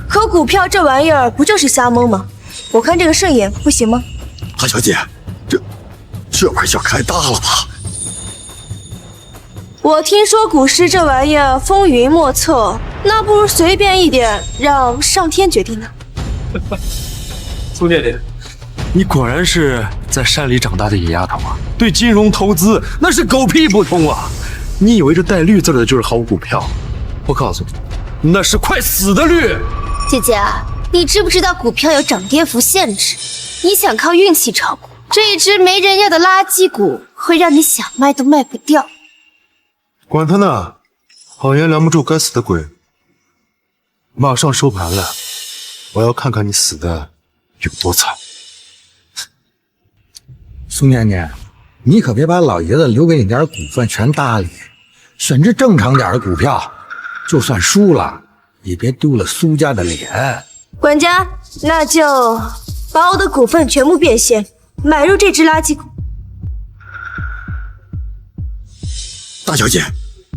可股票这玩意儿不就是瞎蒙吗？我看这个顺眼不行吗？大小姐，这玩笑开大了吧？我听说股市这玩意儿风云莫测，那不如随便一点，让上天决定呢。苏念念，你果然是在山里长大的野丫头啊！对金融投资那是狗屁不通啊！你以为这带绿字的就是好股票？我告诉你，那是快死的绿。姐姐，你知不知道股票有涨跌幅限制？你想靠运气炒股，这一只没人要的垃圾股会让你想卖都卖不掉。管他呢，好言拦不住该死的鬼。马上收盘了，我要看看你死的有多惨。苏念念，你可别把老爷子留给你点股份全搭理，选只正常点的股票，就算输了也别丢了苏家的脸。管家，那就把我的股份全部变现，买入这只垃圾股。大小姐，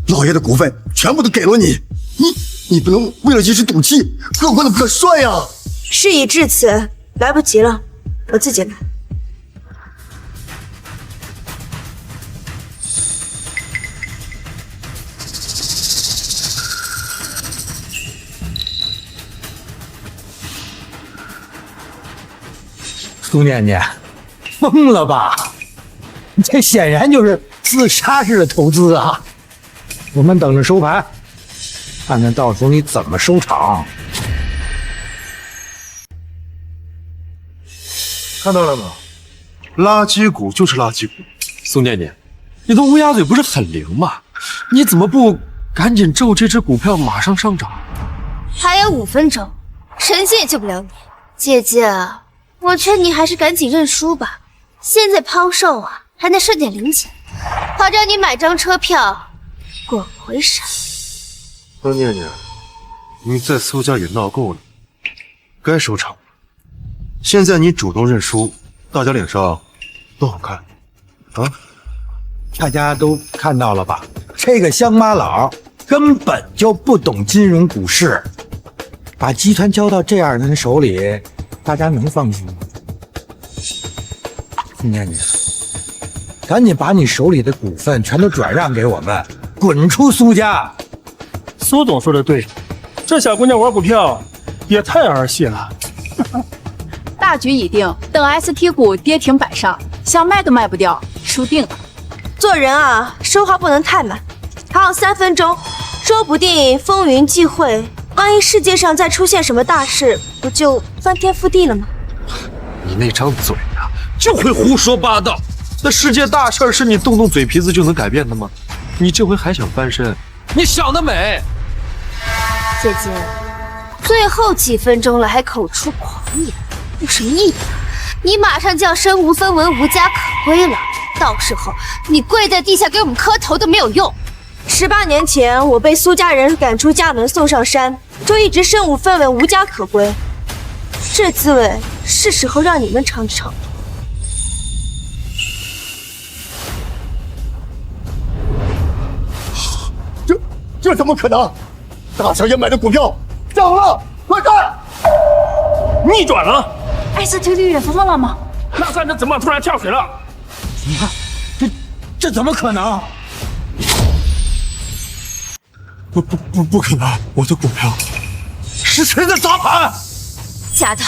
老爷的股份全部都给了你，你不能为了这只赌气落魄的可帅呀！事已至此，来不及了，我自己来。苏念念，疯了吧？这显然就是自杀式的投资啊！我们等着收盘，看看到时候你怎么收场。看到了吗？垃圾股就是垃圾股。苏念念，你的乌鸦嘴不是很灵吗？你怎么不赶紧咒这只股票马上上涨？还有5分钟，神仙也救不了你。姐姐，我劝你还是赶紧认输吧。现在抛售啊，还能剩点零钱，好让你买张车票滚回山。苏念念，你在苏家也闹够了，该收场了。现在你主动认输，大家脸上都好看啊！大家都看到了吧？这个乡巴佬根本就不懂金融股市，把集团交到这样的人手里，大家能放心吗？苏念念，赶紧把你手里的股份全都转让给我们，滚出苏家！苏总说的对，这小姑娘玩股票也太儿戏了。大局已定，等 ST 股跌停板上，想卖都卖不掉，输定了。做人啊，说话不能太满，还有3分钟，说不定风云际会，万一世界上再出现什么大事，不就翻天覆地了吗？你那张嘴啊，就会胡说八道。那世界大事是你动动嘴皮子就能改变的吗？你这回还想翻身，你想得美！姐姐，最后几分钟了还口出狂言，有什么意义？你马上就要身无分文、无家可归了，到时候你跪在地下给我们磕头都没有用。18年前，我被苏家人赶出家门，送上山，就一直身无分文、无家可归。这滋味是时候让你们尝一尝。这怎么可能？大小姐买的股票涨了，快看！逆转了！艾斯特利也疯了吗？那山子怎么突然跳水了？你看，这怎么可能？不可能！我的股票是谁在砸盘？假的，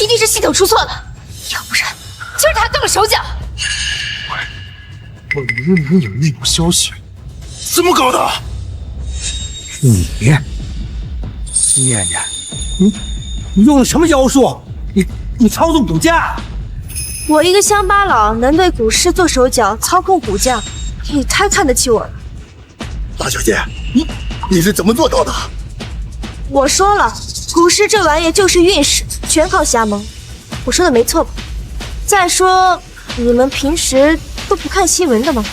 一定是系统出错了，要不然就是他动了手脚。我明明有内部消息，怎么搞的？苏念念，你用了什么妖术？你操纵股价？我一个乡巴佬能对股市做手脚，操控股价，你太看得起我了。大小姐，你是怎么做到的？我说了，股市这玩意就是运势，全靠瞎蒙。我说的没错吧？再说，你们平时都不看新闻的吗？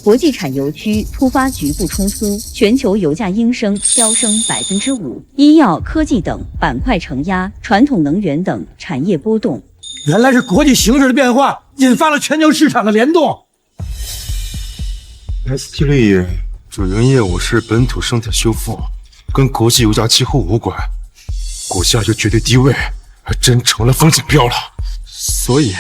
国际产油区突发局部冲突，全球油价应声飙升5%，医药、科技等板块承压，传统能源等产业波动。原来是国际形势的变化引发了全球市场的联动。ST 绿业主营业务是本土生态修复，跟国际油价气候无关，股价就绝对低位，还真成了风险标了。所以，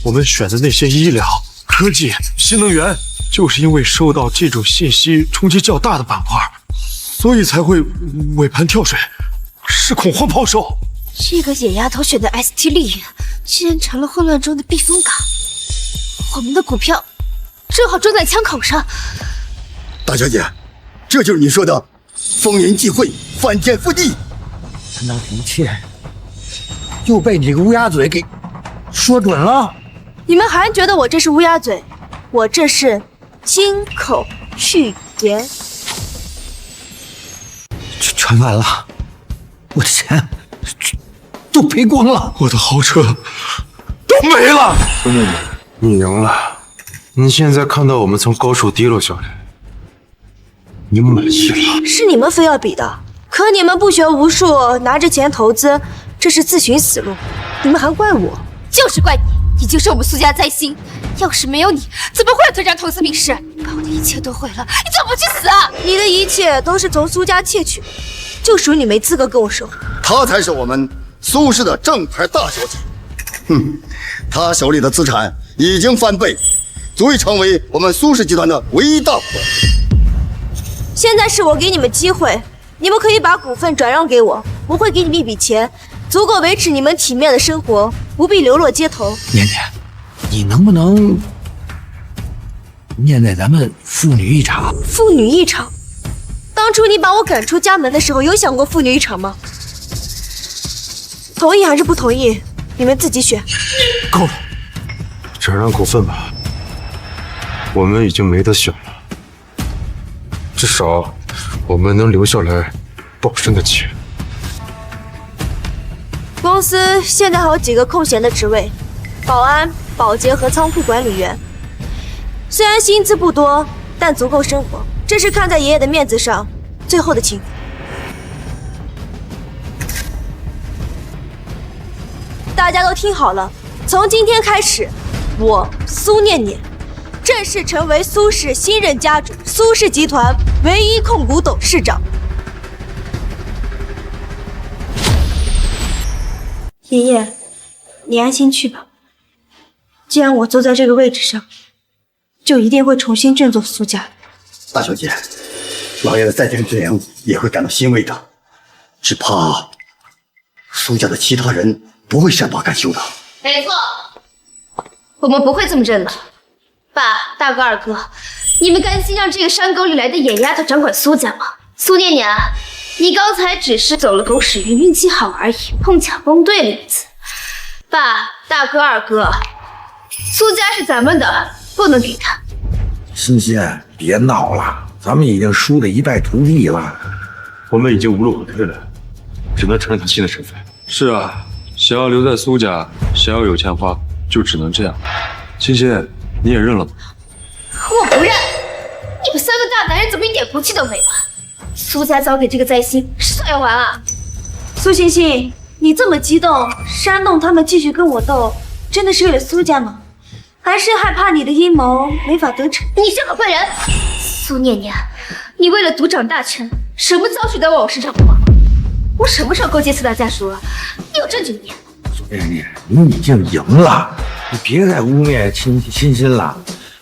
我们选择那些医疗、科技、新能源，就是因为受到这种信息冲击较大的板块，所以才会尾盘跳水，是恐慌抛售。这个野丫头选的 ST 绿源，居然成了混乱中的避风港。我们的股票正好撞在枪口上。大小姐，这就是你说的风云际会、翻天覆地。难道一切又被你这个乌鸦嘴给说准了？你们还觉得我这是乌鸦嘴？我这是金口玉言。全完了，我的钱都赔光了，我的豪车都没了。孙妹妹，你赢了。你现在看到我们从高处跌落下来，你满意了？是你们非要比的，可你们不学无术，拿着钱投资，这是自寻死路。你们还怪我？就是怪你，你就是我们苏家灾星。要是没有你，怎么会有这张投资密室？把我的一切都毁了，你怎么不去死啊？你的一切都是从苏家窃取，就属你没资格跟我说。她才是我们苏氏的正牌大小姐。她手里的资产已经翻倍，足以成为我们苏氏集团的唯一大股东。现在是我给你们机会，你们可以把股份转让给我，我会给你们一笔钱，足够维持你们体面的生活，不必流落街头。念念，你能不能念在咱们父女一场？父女一场？当初你把我赶出家门的时候，有想过父女一场吗？同意还是不同意？你们自己选。够了，转让股份吧，我们已经没得选了。至少我们能留下来保身的钱。公司现在还有几个空闲的职位，保安、保洁和仓库管理员。虽然薪资不多，但足够生活，这是看在爷爷的面子上最后的情谊。大家都听好了，从今天开始，我苏念念正式成为苏氏新任家主，苏氏集团唯一控股董事长。爷爷，你安心去吧。既然我坐在这个位置上，就一定会重新振作苏家。大小姐，老爷子在天之灵也会感到欣慰的，只怕苏家的其他人不会善罢甘休的。没错，我们不会这么认的。爸、大哥、二哥，你们甘心让这个山沟里来的野丫头掌管苏家吗？苏念念，你刚才只是走了狗屎运，运气好而已，碰巧蒙对了一次。爸、大哥、二哥，苏家是咱们的，不能给他。欣欣，别闹了，咱们已经输得一败涂地了。我们已经无路可退了，只能承认他新的身份。是啊，想要留在苏家，想要有钱花，就只能这样。欣欣，你也认了吗？我不认！你们三个大男人怎么一点骨气都没有？苏家交给这个灾星，是算要完啊！苏欣欣，你这么激动，煽动他们继续跟我斗，真的是为了苏家吗？还是害怕你的阴谋没法得逞？你这个笨人！苏念念，你为了独掌大权，什么遭罪都往我身上泼。我什么时候勾结四大家族了？你有证据没？苏念念，你已经赢了，你别再污蔑欣欣了。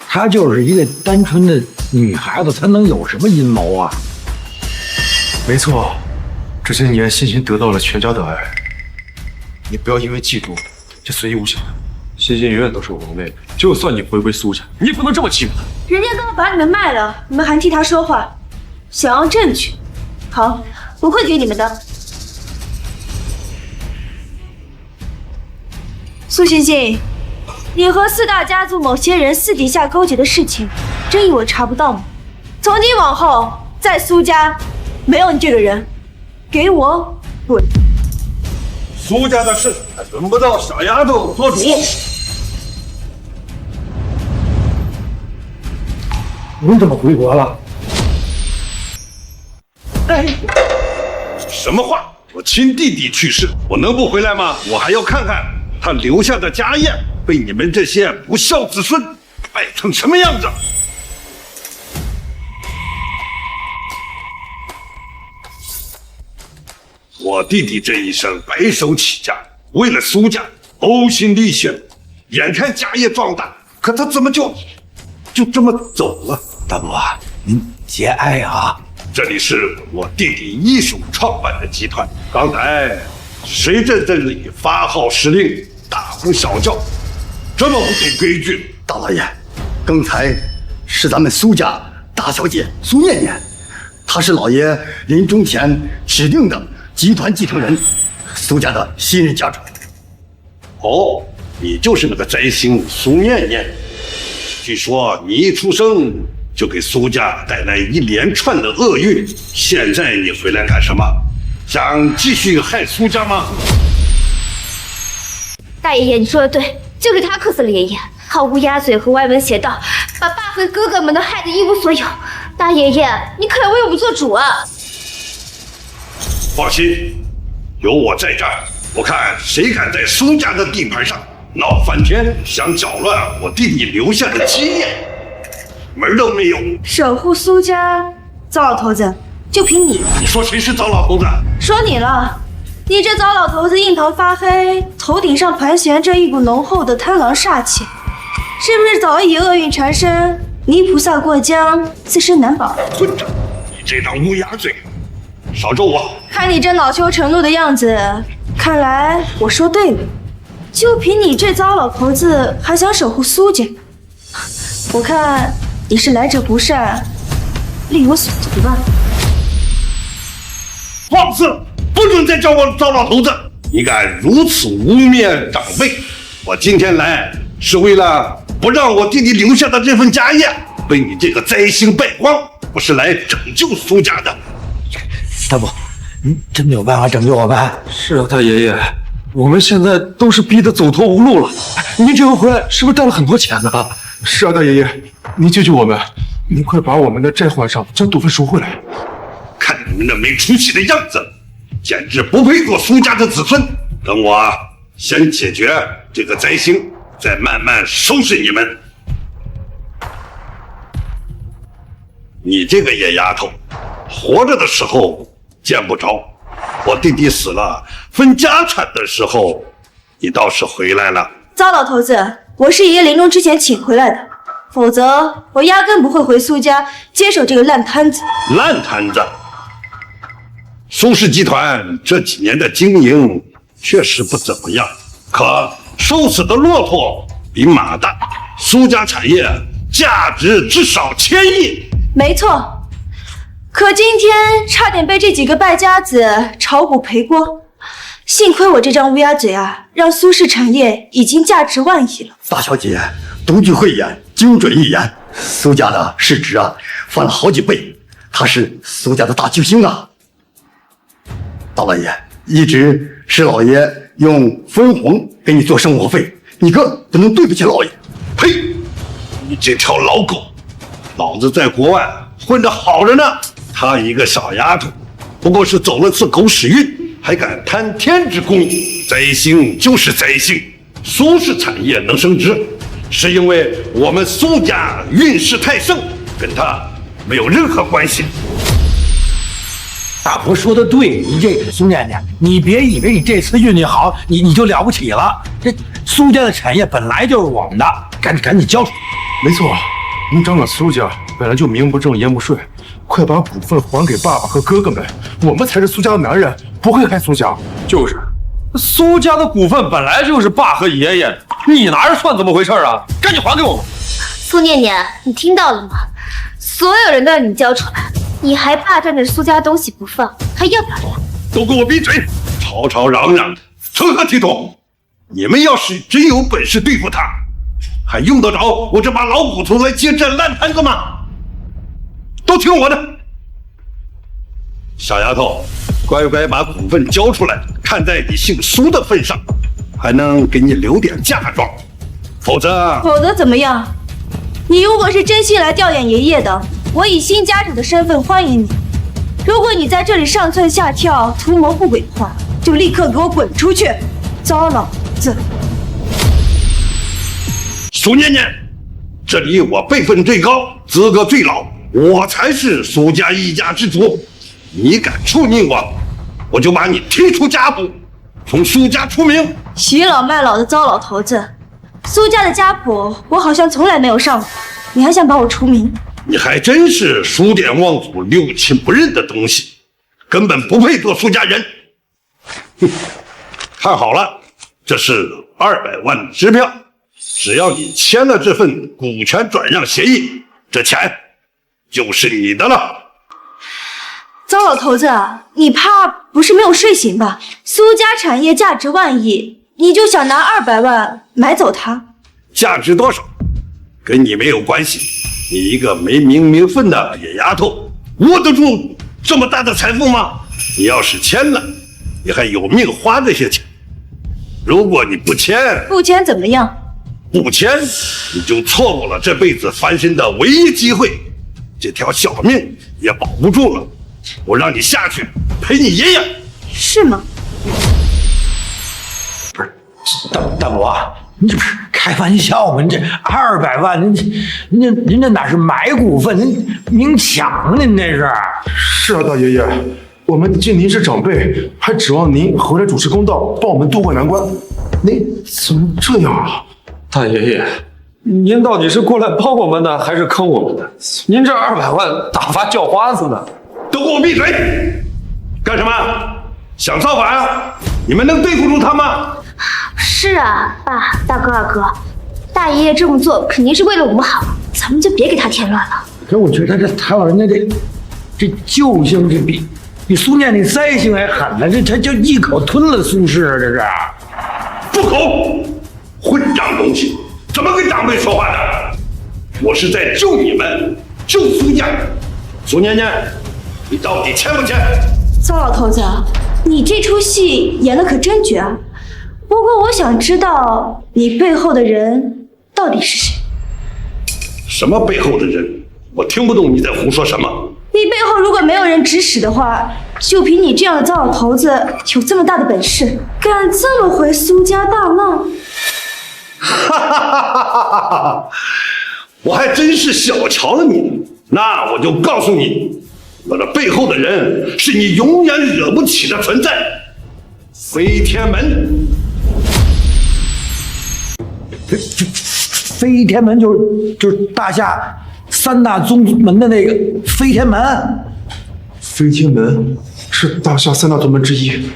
她就是一个单纯的女孩子，她能有什么阴谋啊？没错，这些年欣欣得到了全家的爱，你不要因为嫉妒就随意诬陷她。欣欣永远都是我的妹妹，就算你回归苏家，你也不能这么欺负她。人家刚刚把你们卖了，你们还替他说话，想要证据？好，我会给你们的。苏欣欣，你和四大家族某些人私底下勾结的事情，真以为查不到吗？从今往后，在苏家没有你这个人，给我滚！苏家的事还轮不到小丫头做主。你怎么回国了？哎，什么话？我亲弟弟去世，我能不回来吗？我还要看看他留下的家业被你们这些不孝子孙败成什么样子。我弟弟这一生白手起家，为了苏家呕心沥血，眼看家业壮大，可他怎么就这么走了？大伯，您节哀啊！这里是我弟弟一手创办的集团，刚才谁在这里发号施令、大呼小叫，这么不懂规矩？大老爷，刚才是咱们苏家大小姐苏念念，她是老爷临终前指定的集团继承人，苏家的新任家主。哦，你就是那个灾星苏念念。据说你一出生就给苏家带来一连串的厄运，现在你回来干什么？想继续害苏家吗？大爷爷，你说的对，就是他克死了爷爷，好乌鸦嘴和歪门邪道，把爸和哥哥们都害得一无所有。大爷爷，你可要为我们做主啊！放心，有我在这儿，我看谁敢在苏家的地盘上闹翻天，想搅乱我弟弟留下的基业，门都没有。守护苏家，糟老头子，就凭你？你说谁是糟老头子？说你了，你这糟老头子印堂发黑，头顶上盘旋着一股浓厚的贪狼煞气，是不是早已厄运缠身？泥菩萨过江，自身难保。混账！你这张乌鸦嘴，少咒我！看你这恼羞成怒的样子，看来我说对了。就凭你这糟老头子，还想守护苏家？我看你是来者不善，另有所图吧。放肆！不准再叫我糟老头子！你敢如此污蔑长辈！我今天来是为了不让我弟弟留下的这份家业被你这个灾星败光，不是来拯救苏家的。大伯，您真的有办法拯救我们？是啊，大爷爷，我们现在都是逼得走投无路了。您这回回来是不是带了很多钱呢？是啊，大爷爷，您救救我们，您快把我们的债还上，将赌费赎回来。看你们那没出息的样子，简直不配做苏家的子孙。等我先解决这个灾星，再慢慢收拾你们。你这个野丫头，活着的时候见不着，我弟弟死了分家产的时候，你倒是回来了。糟老头子，我是爷爷临终之前请回来的，否则我压根不会回苏家接手这个烂摊子。烂摊子！苏氏集团这几年的经营确实不怎么样，可瘦死的骆驼比马大，苏家产业价值至少1000亿。没错，可今天差点被这几个败家子炒股赔光，幸亏我这张乌鸦嘴啊，让苏氏产业已经价值万亿了。大小姐独具慧眼，精准一言，苏家的市值翻了好几倍，他是苏家的大救星啊！大老爷，一直是老爷用分红给你做生活费，你可不能对不起老爷。呸！你这条老狗，老子在国外混得好着呢，她一个小丫头，不过是走了次狗屎运，还敢贪天之功，灾星就是灾星。苏氏产业能升值，是因为我们苏家运势太盛，跟她没有任何关系。大婆说的对，你这苏念念，你别以为你这次运气好，你就了不起了。这苏家的产业本来就是我们的，赶紧交出。没错，您掌管苏家本来就名不正言不顺，快把股份还给爸爸和哥哥们，我们才是苏家的男人，不会害苏家。就是，苏家的股份本来就是爸和爷爷，你拿着算怎么回事啊？赶紧还给我们！苏念念，你听到了吗？所有人都让你交出来，你还霸占着苏家东西不放，还要不要脸？都给我闭嘴！吵吵嚷嚷的，成何体统？你们要是真有本事对付他，还用得着我这把老骨头来接这烂摊子吗？都听我的，小丫头，乖乖把股份交出来，看在你姓苏的份上，还能给你留点嫁妆，否则怎么样？你如果是真心来吊唁爷爷的，我以新家长的身份欢迎你；如果你在这里上蹿下跳、图谋不轨的话，就立刻给我滚出去！糟老子！苏念念，这里我辈分最高，资格最老，我才是苏家一家之主。你敢触逆我，我就把你踢出家谱，从苏家出名。倚老卖老的糟老头子，苏家的家谱我好像从来没有上过，你还想把我除名？你还真是数典忘祖、六亲不认的东西，根本不配做苏家人。哼，看好了，这是200万的支票，只要你签了这份股权转让协议，这钱就是你的了。糟老头子，你怕不是没有睡醒吧？苏家产业价值万亿，你就想拿200万买走它？价值多少跟你没有关系，你一个没名没分的野丫头，握得住这么大的财富吗？你要是签了，你还有命花这些钱。如果你不签怎么样？不签你就错过了这辈子翻身的唯一机会，这条小命也保不住了。我让你下去陪你爷爷。是吗？不是，大伯，你这不是开玩笑吗？你这200万，您这哪是买股份，您明抢，您这是。是啊，大爷爷，我们敬您是长辈，还指望您回来主持公道，帮我们渡过难关。您怎么这样啊？大爷爷，您到底是过来帮我们的，还是坑我们的？您这200万打发叫花子呢？都给我闭嘴！干什么？想造反啊？你们能对付住他吗？是啊，爸、大哥、二哥，大爷爷这么做肯定是为了我们好，咱们就别给他添乱了。可我觉得他老人家这救星，这比苏念那灾星还狠呢，他就一口吞了苏氏啊！这是。住口！混账东西，怎么跟长辈说话的？我是在救你们，救苏家。苏念念，你到底签不签？糟老头子，你这出戏演的可真绝啊！不过我想知道你背后的人到底是谁？什么背后的人？我听不懂你在胡说什么。你背后如果没有人指使的话，就凭你这样的糟老头子有这么大的本事，敢这么回苏家大闹？哈哈哈哈哈！我还真是小瞧了你。那我就告诉你，我的背后的人是你永远惹不起的存在——飞天门。飞天门就是大夏3大宗门的那个飞天门。飞天门是大夏3大宗门之一，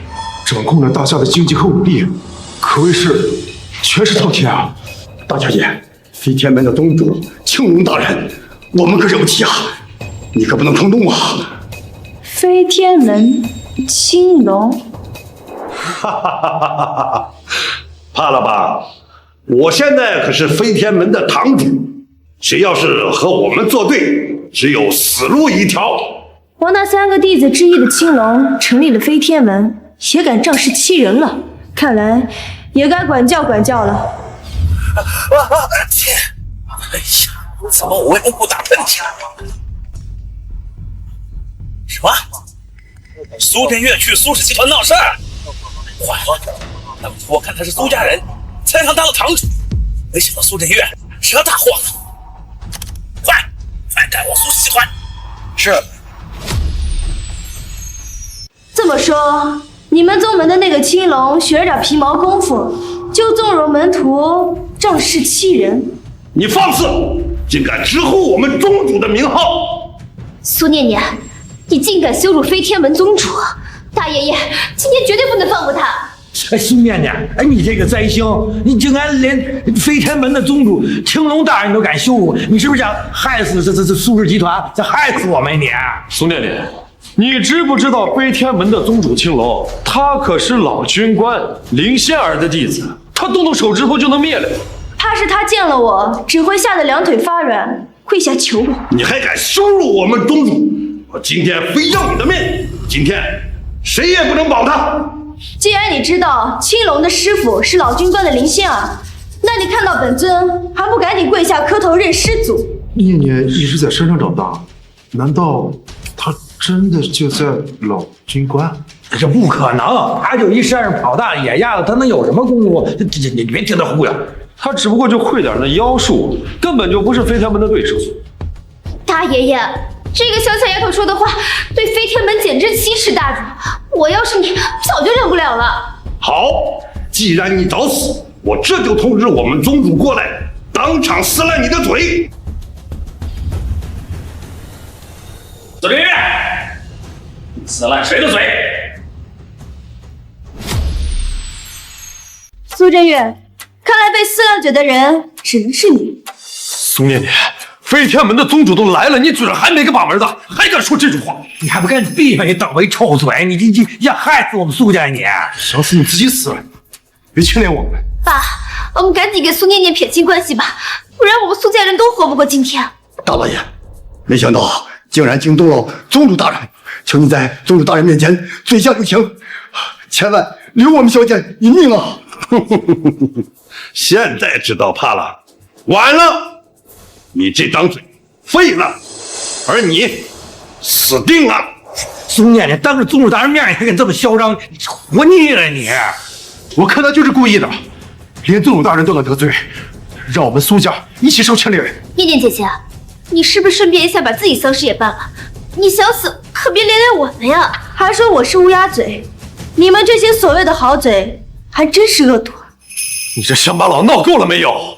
掌控着大夏的经济和武力，可谓是权势滔天啊！大小姐，飞天门的宗主青龙大人，我们可惹不起啊！你可不能冲动啊！飞天门，青龙，哈哈哈哈哈！怕了吧？我现在可是飞天门的堂主，谁要是和我们作对，只有死路一条。我那3个弟子之一的青龙成立了飞天门，也敢仗势欺人了，看来也该管教管教了。天！哎呀，怎么我也不打喷嚏了？什么？苏天月去苏氏集团闹事儿？坏了！当初我看他是苏家人，才让他当了堂主，没想到苏天月惹大祸了。快赶我苏氏集团！是。这么说，你们宗门的那个青龙学了点皮毛功夫，就纵容门徒仗势欺人？你放肆！竟敢直呼我们宗主的名号！苏念念，你竟敢羞辱飞天门宗主！大爷爷，今天绝对不能放过他！哎，苏念念，哎，你这个灾星，你竟然连飞天门的宗主青龙大人都敢羞辱，你是不是想害死这苏氏集团，想害死我们你？苏念念，你知不知道飞天门的宗主青龙，他可是老军官林仙儿的弟子，他动动手指头就能灭了。怕是他见了我，只会吓得两腿发软，跪下求我。你还敢羞辱我们宗主！我今天非要你的命！今天谁也不能保他！既然你知道青龙的师傅是老军官的林仙儿，那你看到本尊还不赶紧跪下磕头认师祖？念念一直在山上长大，难道他真的就在老军官？这不可能，他就一山上跑大野鸭子，他能有什么功夫？你别听他忽悠，他只不过就会点那妖术，根本就不是飞天门的对手。大爷爷，这个乡下丫头说的话，对飞天门简直奇耻大辱。我要是你，早就忍不了了。好，既然你找死，我这就通知我们宗主过来，当场撕烂你的嘴。苏天月，撕烂谁的嘴？苏振月，看来被撕烂嘴的人只能是你。苏念念，飞天门的宗主都来了，你嘴上还没个把门的，还敢说这种话？你还不赶紧闭上你倒霉臭嘴！你要害死我们苏家你！想死你自己死，别牵连我们。爸，我们赶紧给苏念念撇清关系吧，不然我们苏家人都活不过今天。大老爷，没想到竟然惊动了宗主大人，求您在宗主大人面前嘴下留情，千万留我们小姐一命啊！现在知道怕了，晚了，你这张嘴废了，而你死定了！苏念念当着宗主大人面还敢这么嚣张，你活腻了你！我看他就是故意的，连宗主大人都敢得罪，让我们苏家一起受牵连。念念姐姐，你是不是顺便也想把自己丧事也办了？你想死可别连累我们呀！还说我是乌鸦嘴，你们这些所谓的好嘴还真是恶毒。你这乡巴佬闹够了没有？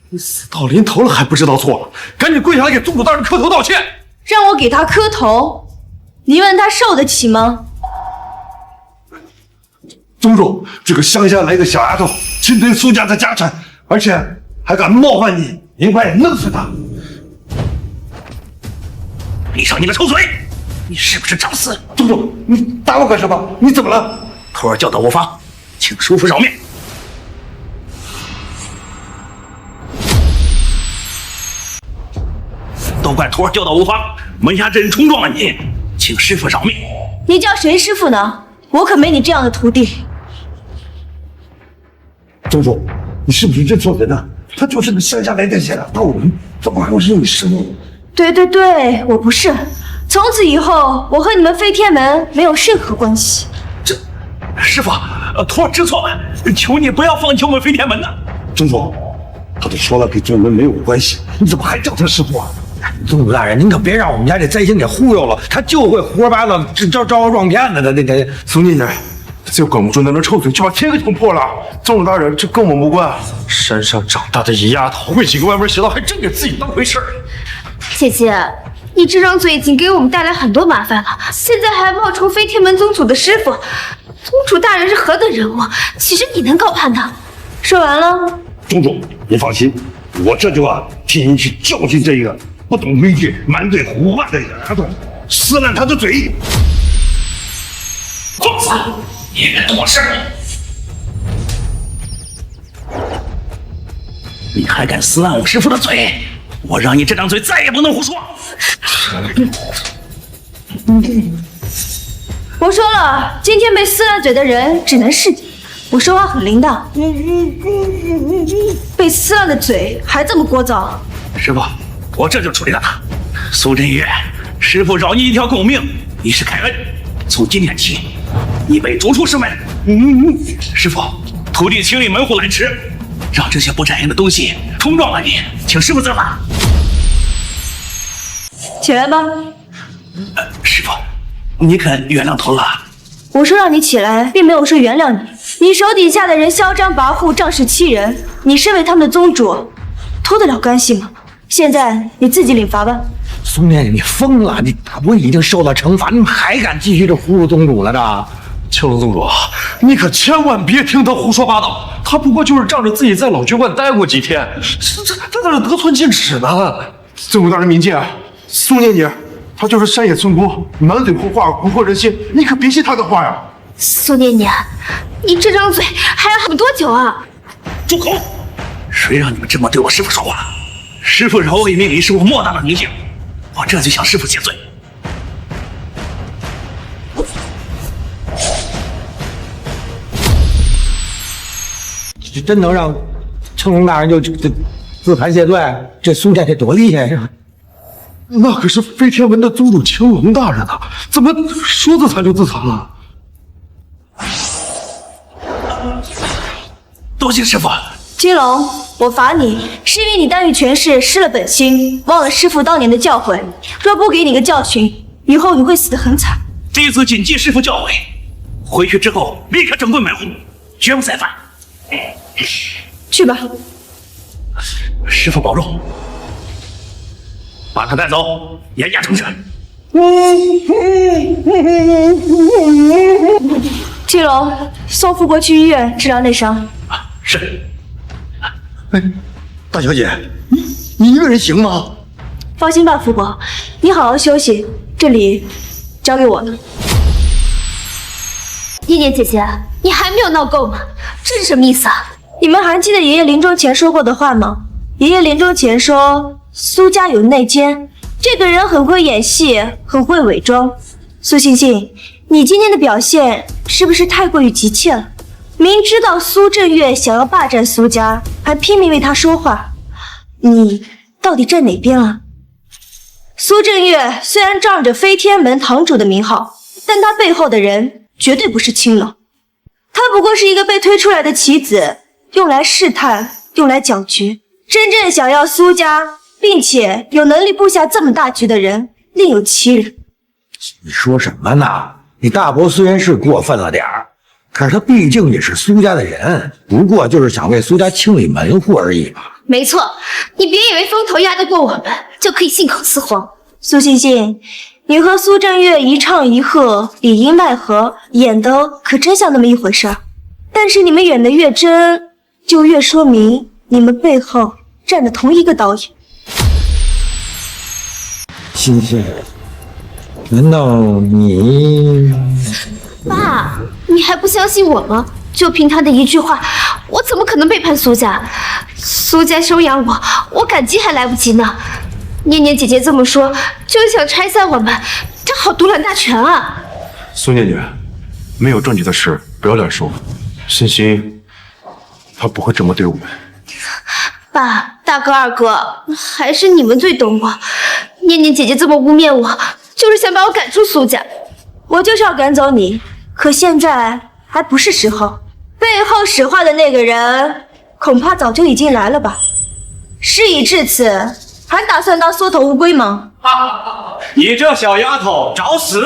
你死到临头了还不知道错了，赶紧跪下来给宗主大人磕头道歉！让我给他磕头，你问他受得起吗？宗主，这个乡下来的小丫头侵吞苏家的家产，而且还敢冒犯你，您快弄死她！闭上你的臭嘴！你是不是找死？宗主，你打我干什么？你怎么了？徒儿教导无方，请叔父饶命。都怪徒儿教导无方，门下真冲撞了你，请师父饶命。你叫谁师傅呢？我可没你这样的徒弟。宗主，你是不是认错人了？他就是个乡下来的小盗人，怎么还会是你师傅？对，我不是。从此以后，我和你们飞天门没有任何关系。这，师傅，徒儿知错了，求你不要放弃我们飞天门呐！宗主，他都说了跟宗门没有关系，你怎么还叫他师傅啊？宗主大人，您可别让我们家这灾星给忽悠了，他就会胡说八道、招摇撞骗的。那苏念念，就管不住那张臭嘴，就把天给捅破了。宗主大人，这跟我们无关。山上长大的野丫头，会几个歪门邪道，还真给自己当回事儿。姐姐，你这张嘴已经给我们带来很多麻烦了，现在还冒充飞天门宗主的师傅，宗主大人是何等人物？其实你能高攀他。说完了。宗主，您放心，我这就替您去教训这个不懂规矩、满嘴胡话的丫头，撕烂他的嘴。放肆！你敢动我师傅？你还敢撕烂我师傅的嘴？我让你这张嘴再也不能胡说。我说了，今天被撕了嘴的人只能是你。我说话很灵的，被撕了的嘴还这么聒噪。师傅，我这就处理了他。苏振岳，师傅饶你一条狗命，以示开恩。从今天起，你被逐出师门。师傅，徒弟清理门户来迟，让这些不沾眼的东西冲撞了你，请师傅责罚。起来吧。师傅，你肯原谅童乐？我说让你起来，并没有说原谅你。你手底下的人嚣张跋扈，仗势欺人，你身为他们的宗主，脱得了干系吗？现在你自己领罚吧。苏念念，你疯了！你大伯已经受到惩罚，你还敢继续这侮辱宗主了这？青龙宗主，你可千万别听他胡说八道，他不过就是仗着自己在老爵观待过几天，这在那得寸进尺呢。宗主大人明鉴，苏念念他就是山野村姑，满嘴胡话，蛊惑人心，你可别信他的话呀！苏念念，你这张嘴还要喊多久啊？住口！谁让你们这么对我师傅说话？师傅饶我一命已是我莫大的荣幸，我这就向师傅谢罪。这真能让青龙大人就自惭谢罪？这苏家这多厉害呀！那可是飞天门的宗主青龙大人啊，怎么说自残就自残了？多谢师傅。金龙，我罚你，是因为你耽于权势，失了本心，忘了师父当年的教诲。若不给你个教训，以后你会死得很惨。弟子谨记师傅教诲，回去之后立刻整顿门户，绝不再犯。去吧。师傅保重。把他带走，严加惩治。金龙，送富国去医院治疗内伤。是。大小姐，你一个人行吗？放心吧，富国，你好好休息，这里交给我了。念念姐姐，你还没有闹够吗？这是什么意思啊？你们还记得爷爷临终前说过的话吗？爷爷临终前说，苏家有内奸，这个人很会演戏，很会伪装。苏欣欣，你今天的表现是不是太过于急切了？明知道苏振岳想要霸占苏家，还拼命为他说话，你到底站哪边啊？苏振岳虽然仗着飞天门堂主的名号，但他背后的人绝对不是青楼，他不过是一个被推出来的棋子，用来试探，用来搅局。真正想要苏家，并且有能力布下这么大局的人，另有其人。你说什么呢？你大伯虽然是过分了点儿，可是他毕竟也是苏家的人，不过就是想为苏家清理门户而已嘛。没错，你别以为风头压得过我们，就可以信口雌黄。苏欣欣，你和苏振岳一唱一和，里应外合，演的可真像那么一回事儿。但是你们演的越真，就越说明你们背后站着同一个导演。欣欣，难道你……爸，你还不相信我吗？就凭他的一句话，我怎么可能背叛苏家？苏家收养我，我感激还来不及呢。念念姐姐这么说，就是想拆散我们，这好独揽大权啊！苏念念，没有证据的事不要乱说。欣欣，她不会这么对我们。爸，大哥、二哥，还是你们最懂我。念念姐姐这么污蔑我，就是想把我赶出苏家。我就是要赶走你，可现在还不是时候。背后使坏的那个人，恐怕早就已经来了吧？事已至此，还打算当缩头乌龟吗？你这小丫头找死！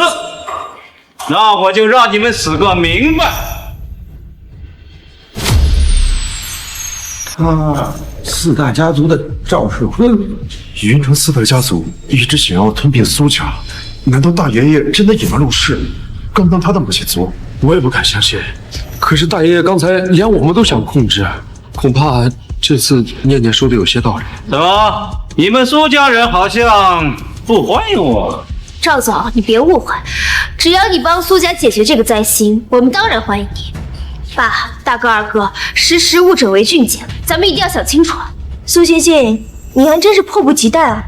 那我就让你们死个明白。四大家族的赵世坤，云城四大家族一直想要吞并苏家，难道大爷爷真的引了入室，刚当他的母亲族？我也不敢相信。可是大爷爷刚才连我们都想控制，恐怕这次念念说的有些道理。怎么，你们苏家人好像不欢迎我？赵总，你别误会，只要你帮苏家解决这个灾星，我们当然欢迎你。爸，大哥、二哥，识时务者为俊杰，咱们一定要想清楚。苏欣欣，你还真是迫不及待啊！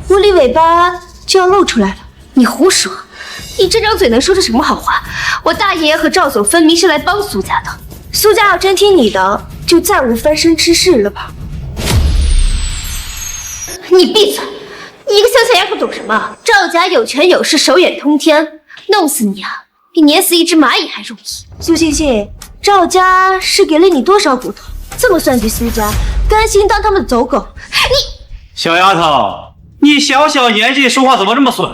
狐狸尾巴就要露出来了。你胡说！你这张嘴能说出什么好话？我大爷爷和赵总分明是来帮苏家的。苏家要真听你的，就再无翻身之事了吧？你闭嘴！你一个乡下丫头懂什么？赵家有权有势，手眼通天，弄死你啊，比碾死一只蚂蚁还容易。苏欣欣，赵家是给了你多少骨头？这么算计苏家，甘心当他们的走狗？你小丫头，你小小年纪说话怎么这么损？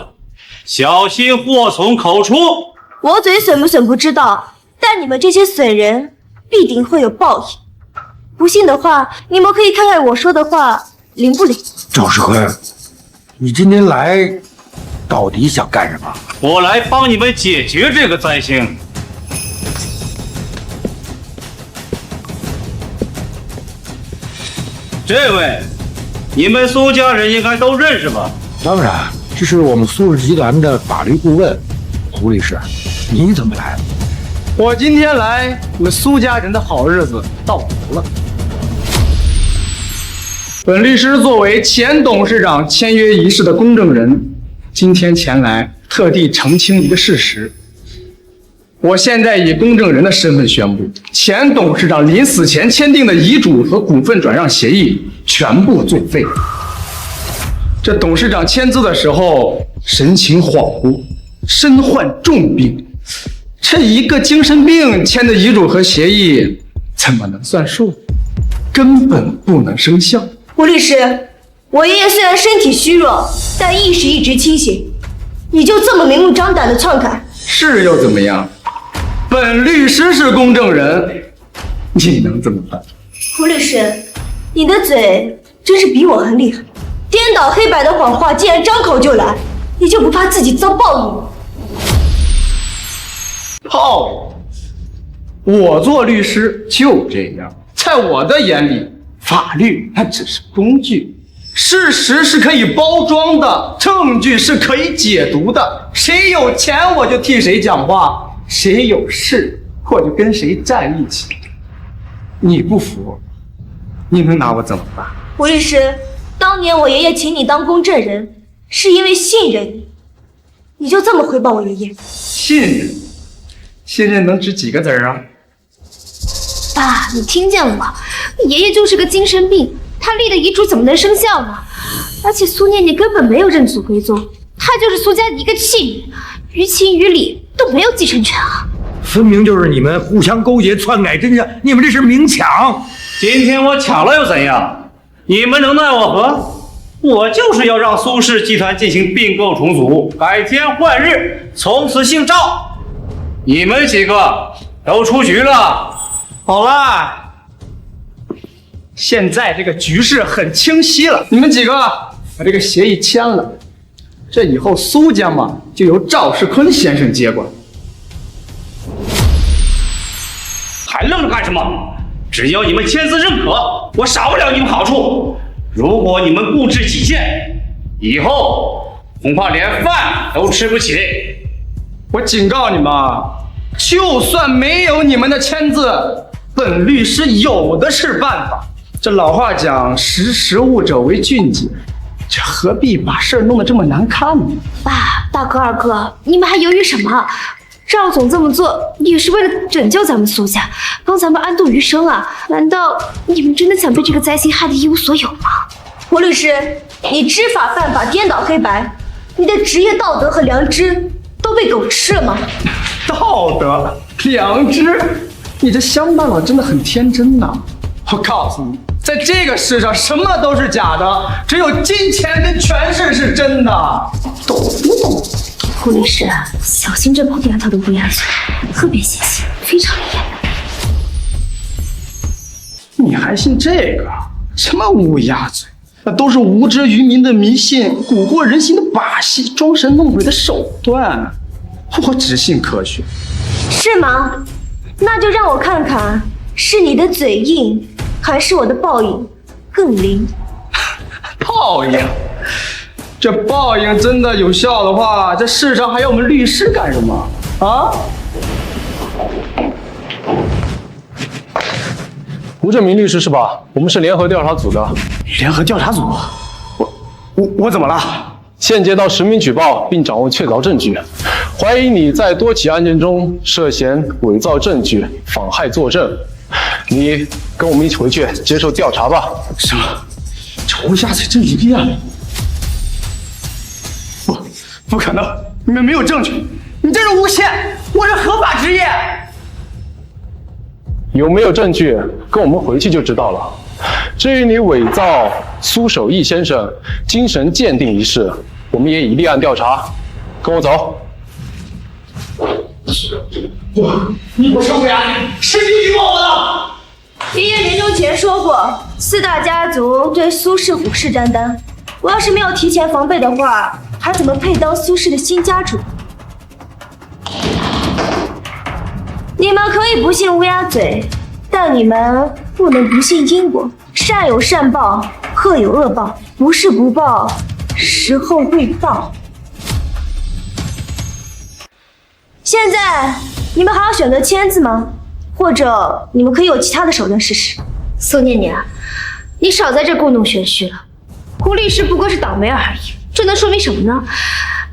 小心祸从口出。我嘴损不损不知道，但你们这些损人必定会有报应。不信的话，你们可以看看我说的话灵不灵。赵世坤，你今天来到底想干什么？我来帮你们解决这个灾星。这位，你们苏家人应该都认识吧？当然，这是我们苏氏集团的法律顾问胡律师。你怎么来了？我今天来，我们苏家人的好日子到头了。本律师作为前董事长签约仪式的公证人，今天前来特地澄清一个事实。我现在以公证人的身份宣布，前董事长临死前签订的遗嘱和股份转让协议全部作废。这董事长签字的时候神情恍惚，身患重病，这一个精神病签的遗嘱和协议怎么能算数？根本不能生效。胡律师，我爷爷虽然身体虚弱，但意识一直清醒。你就这么明目张胆的篡改？是又怎么样？本律师是公证人，你能怎么办？胡律师，你的嘴真是比我还厉害，颠倒黑白的谎话竟然张口就来，你就不怕自己遭报应吗？报应？我做律师就这样，在我的眼里，法律它只是工具，事实是可以包装的，证据是可以解读的。谁有钱我就替谁讲话，谁有事我就跟谁站一起。你不服，你能拿我怎么办？胡律师，当年我爷爷请你当公证人，是因为信任你，你就这么回报我爷爷？信任？信任能值几个字啊？爸，你听见了吗？爷爷就是个精神病，他立的遗嘱怎么能生效呢？而且苏念念根本没有认祖归宗，她就是苏家的一个弃女，于情于理都没有继承权啊！分明就是你们互相勾结、篡改真相，你们这是明抢！今天我抢了又怎样？你们能奈我何？我就是要让苏氏集团进行并购重组，改天换日，从此姓赵。你们几个都出局了。好了，现在这个局势很清晰了，你们几个把这个协议签了，这以后苏家嘛就由赵世坤先生接管。还愣着干什么？只要你们签字认可，我少不了你们好处。如果你们固执己见，以后恐怕连饭都吃不起。我警告你们啊，就算没有你们的签字，本律师有的是办法。这老话讲，识时务者为俊杰，这何必把事儿弄得这么难看呢？爸、大哥、二哥，你们还犹豫什么？赵总这么做也是为了拯救咱们苏家，帮咱们安度余生啊！难道你们真的想被这个灾星害得一无所有吗？胡律师，你知法犯法，颠倒黑白，你的职业道德和良知都被狗吃了吗？道德、良知，你这乡巴佬真的很天真呐！我告诉你，在这个世上什么都是假的，只有金钱跟权势是真的，懂不懂？胡律师，小心这帮丫头的乌鸦嘴，特别邪性，非常厉害。你还信这个？什么乌鸦嘴？那都是无知渔民的迷信，蛊惑人心的把戏，装神弄鬼的手段。我只信科学。是吗？那就让我看看，是你的嘴硬，还是我的报应更灵？报应？这报应真的有效的话，这世上还要我们律师干什么啊？吴正明律师是吧？我们是联合调查组的。联合调查组？我怎么了？现接到实名举报，并掌握确凿证据，怀疑你在多起案件中涉嫌伪造证据、妨害作证。你跟我们一起回去接受调查吧。什么？仇家在这里边？不可能！你们没有证据，你这是诬陷！我是合法职业。有没有证据，跟我们回去就知道了。至于你伪造苏守义先生精神鉴定一事，我们也已立案调查。跟我走。我是魏安，是你举报我的。爷爷临终前说过，四大家族对苏氏虎视眈眈。我要是没有提前防备的话，还怎么配当苏氏的新家主？你们可以不信乌鸦嘴，但你们不能不信因果。善有善报，恶有恶报，不是不报，时候未到。现在你们还要选择签字吗？或者你们可以有其他的手段试试。苏念念，你少在这故弄玄虚了。胡律师不过是倒霉而已，这能说明什么呢？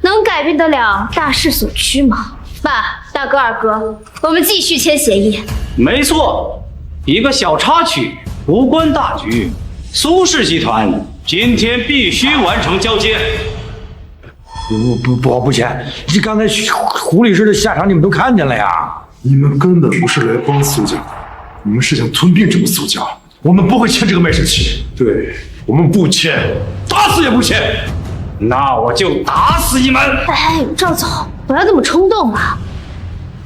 能改变得了大势所趋吗？爸、大哥、二哥，我们继续签协议。没错，一个小插曲，无关大局。苏氏集团今天必须完成交接。不签！这刚才胡律师的下场你们都看见了呀！你们根本不是来帮苏家，你们是想吞并整个苏家。我们不会签这个卖身契，对，我们不签，打死也不签。那我就打死你们！哎，赵总，不要那么冲动啊！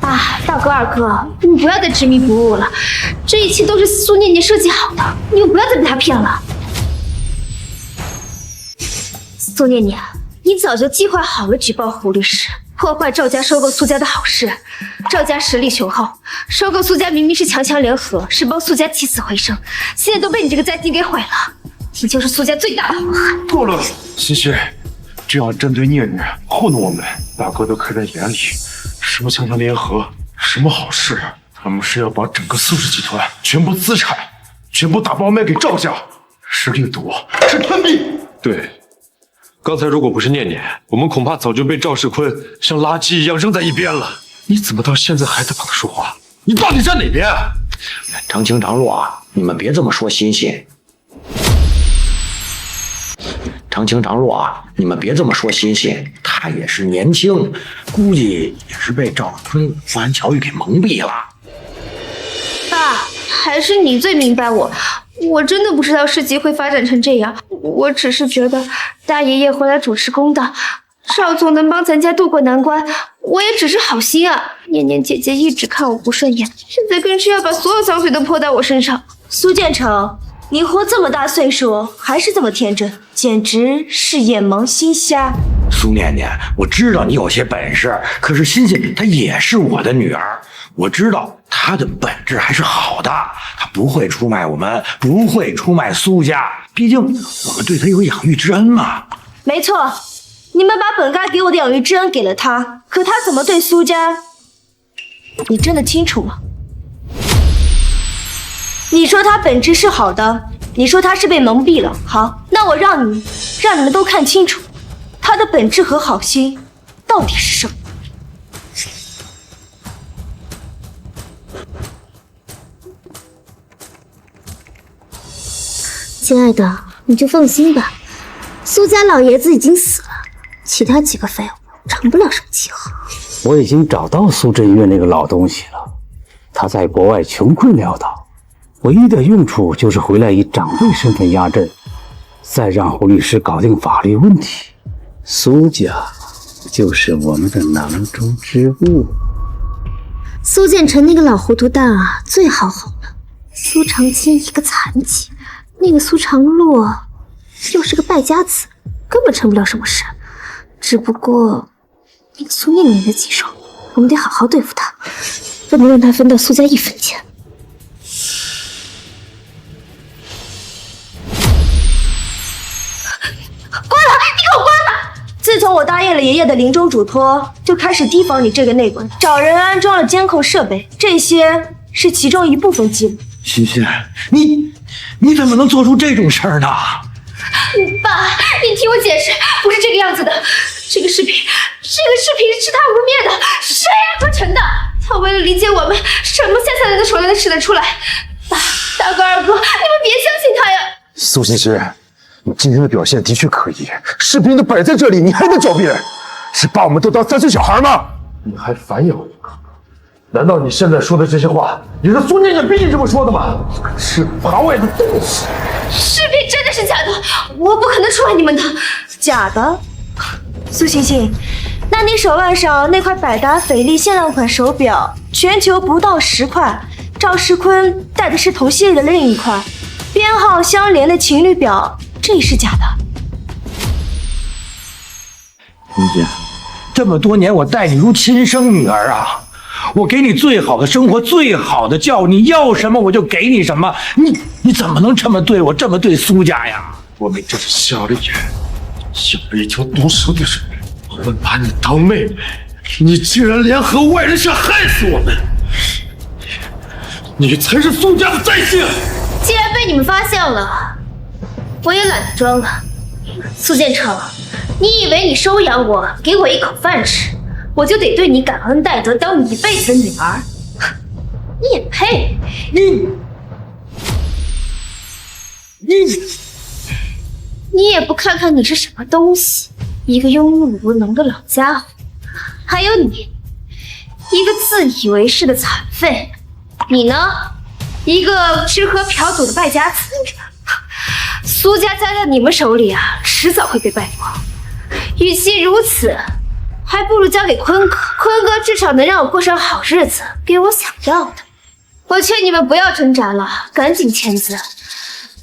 啊，大哥、二哥，你们不要再执迷不悟了，这一切都是苏念念设计好的，你们不要再被她骗了。苏念念，你早就计划好了举报胡律师，破坏赵家收购苏家的好事。赵家实力雄厚，收购苏家明明是强强联合，是帮苏家起死回生，现在都被你这个灾星给毁了，你就是苏家最大的祸害。够了，西西，这样针对念念糊弄我们，大哥都看在眼里。什么强强联合，什么好事？他们是要把整个苏氏集团全部资产全部打包卖给赵家，是掠夺，是吞并。对，刚才如果不是念念，我们恐怕早就被赵世坤像垃圾一样扔在一边了。你怎么到现在还在帮他说话？你到底站哪边啊？长青长洛啊，你们别这么说欣欣。长青长洛啊，你们别这么说欣欣，他也是年轻，估计也是被赵坤、傅安乔玉给蒙蔽了。爸，还是你最明白我。我真的不知道事情会发展成这样，我只是觉得大爷爷回来主持公道，少总能帮咱家渡过难关，我也只是好心啊。念念姐姐一直看我不顺眼，现在更是要把所有脏水都泼在我身上。苏建成，你活这么大岁数还是这么天真，简直是眼盲心瞎。苏念念，我知道你有些本事，可是欣欣她也是我的女儿，我知道她的本质还是好的，她不会出卖我们，不会出卖苏家，毕竟我们对她有养育之恩嘛。没错，你们把本该给我的养育之恩给了她，可她怎么对苏家，你真的清楚吗？你说她本质是好的，你说她是被蒙蔽了，好，那我让你们都看清楚，她的本质和好心到底是什么？亲爱的，你就放心吧，苏家老爷子已经死了，其他几个废物成不了什么气候。我已经找到苏振岳那个老东西了，他在国外穷困潦倒，唯一的用处就是回来以长辈身份压阵，再让胡律师搞定法律问题。苏家就是我们的囊中之物。苏建成那个老糊涂蛋啊，最好哄了。苏长青一个残疾，那个苏长洛又是个败家子，根本成不了什么事。只不过那个苏念念的棘手，我们得好好对付他，不能让他分到苏家一分钱。关了！你给我关了！自从我答应了爷爷的临终嘱托，就开始提防你这个内鬼，找人安装了监控设备，这些是其中一部分记录。欣欣，你怎么能做出这种事儿呢？爸，你听我解释，不是这个样子的。这个视频是他污蔑的，是谁合成的？他为了理解我们，什么下三滥的手段都使得出来。爸，大哥、二哥，你们别相信他呀！苏欣欣，你今天的表现的确可疑，视频都摆在这里，你还能狡辩？是把我们都当3岁小孩吗？你还反咬一口？难道你现在说的这些话也是苏念念逼你这么说的吗？是法外的东西！视频真的是假的，我不可能出卖你们的。假的？苏欣欣，那你手腕上那块百达翡丽限量款手表，全球不到10块，赵世坤戴的是同系列的另一块，编号相连的情侣表，这也是假的。欣欣，这么多年我待你如亲生女儿啊！我给你最好的生活，最好的教育，你要什么我就给你什么。你怎么能这么对我，这么对苏家呀？我们这是瞎了眼，像了一条毒蛇的人。我们把你当妹妹，你竟然联合外人想害死我们！你才是苏家的灾星！既然被你们发现了，我也懒得装了。苏建成，你以为你收养我，给我一口饭吃，我就得对你感恩戴德，当你一辈子的女儿？你也配？你也不看看你是什么东西，一个庸碌无能的老家伙，还有你，一个自以为是的残废。你呢，一个吃喝嫖赌的败家子。苏家栽在你们手里啊，迟早会被败光。与其如此，还不如交给坤哥，坤哥至少能让我过上好日子，给我想要的。我劝你们不要挣扎了，赶紧签字。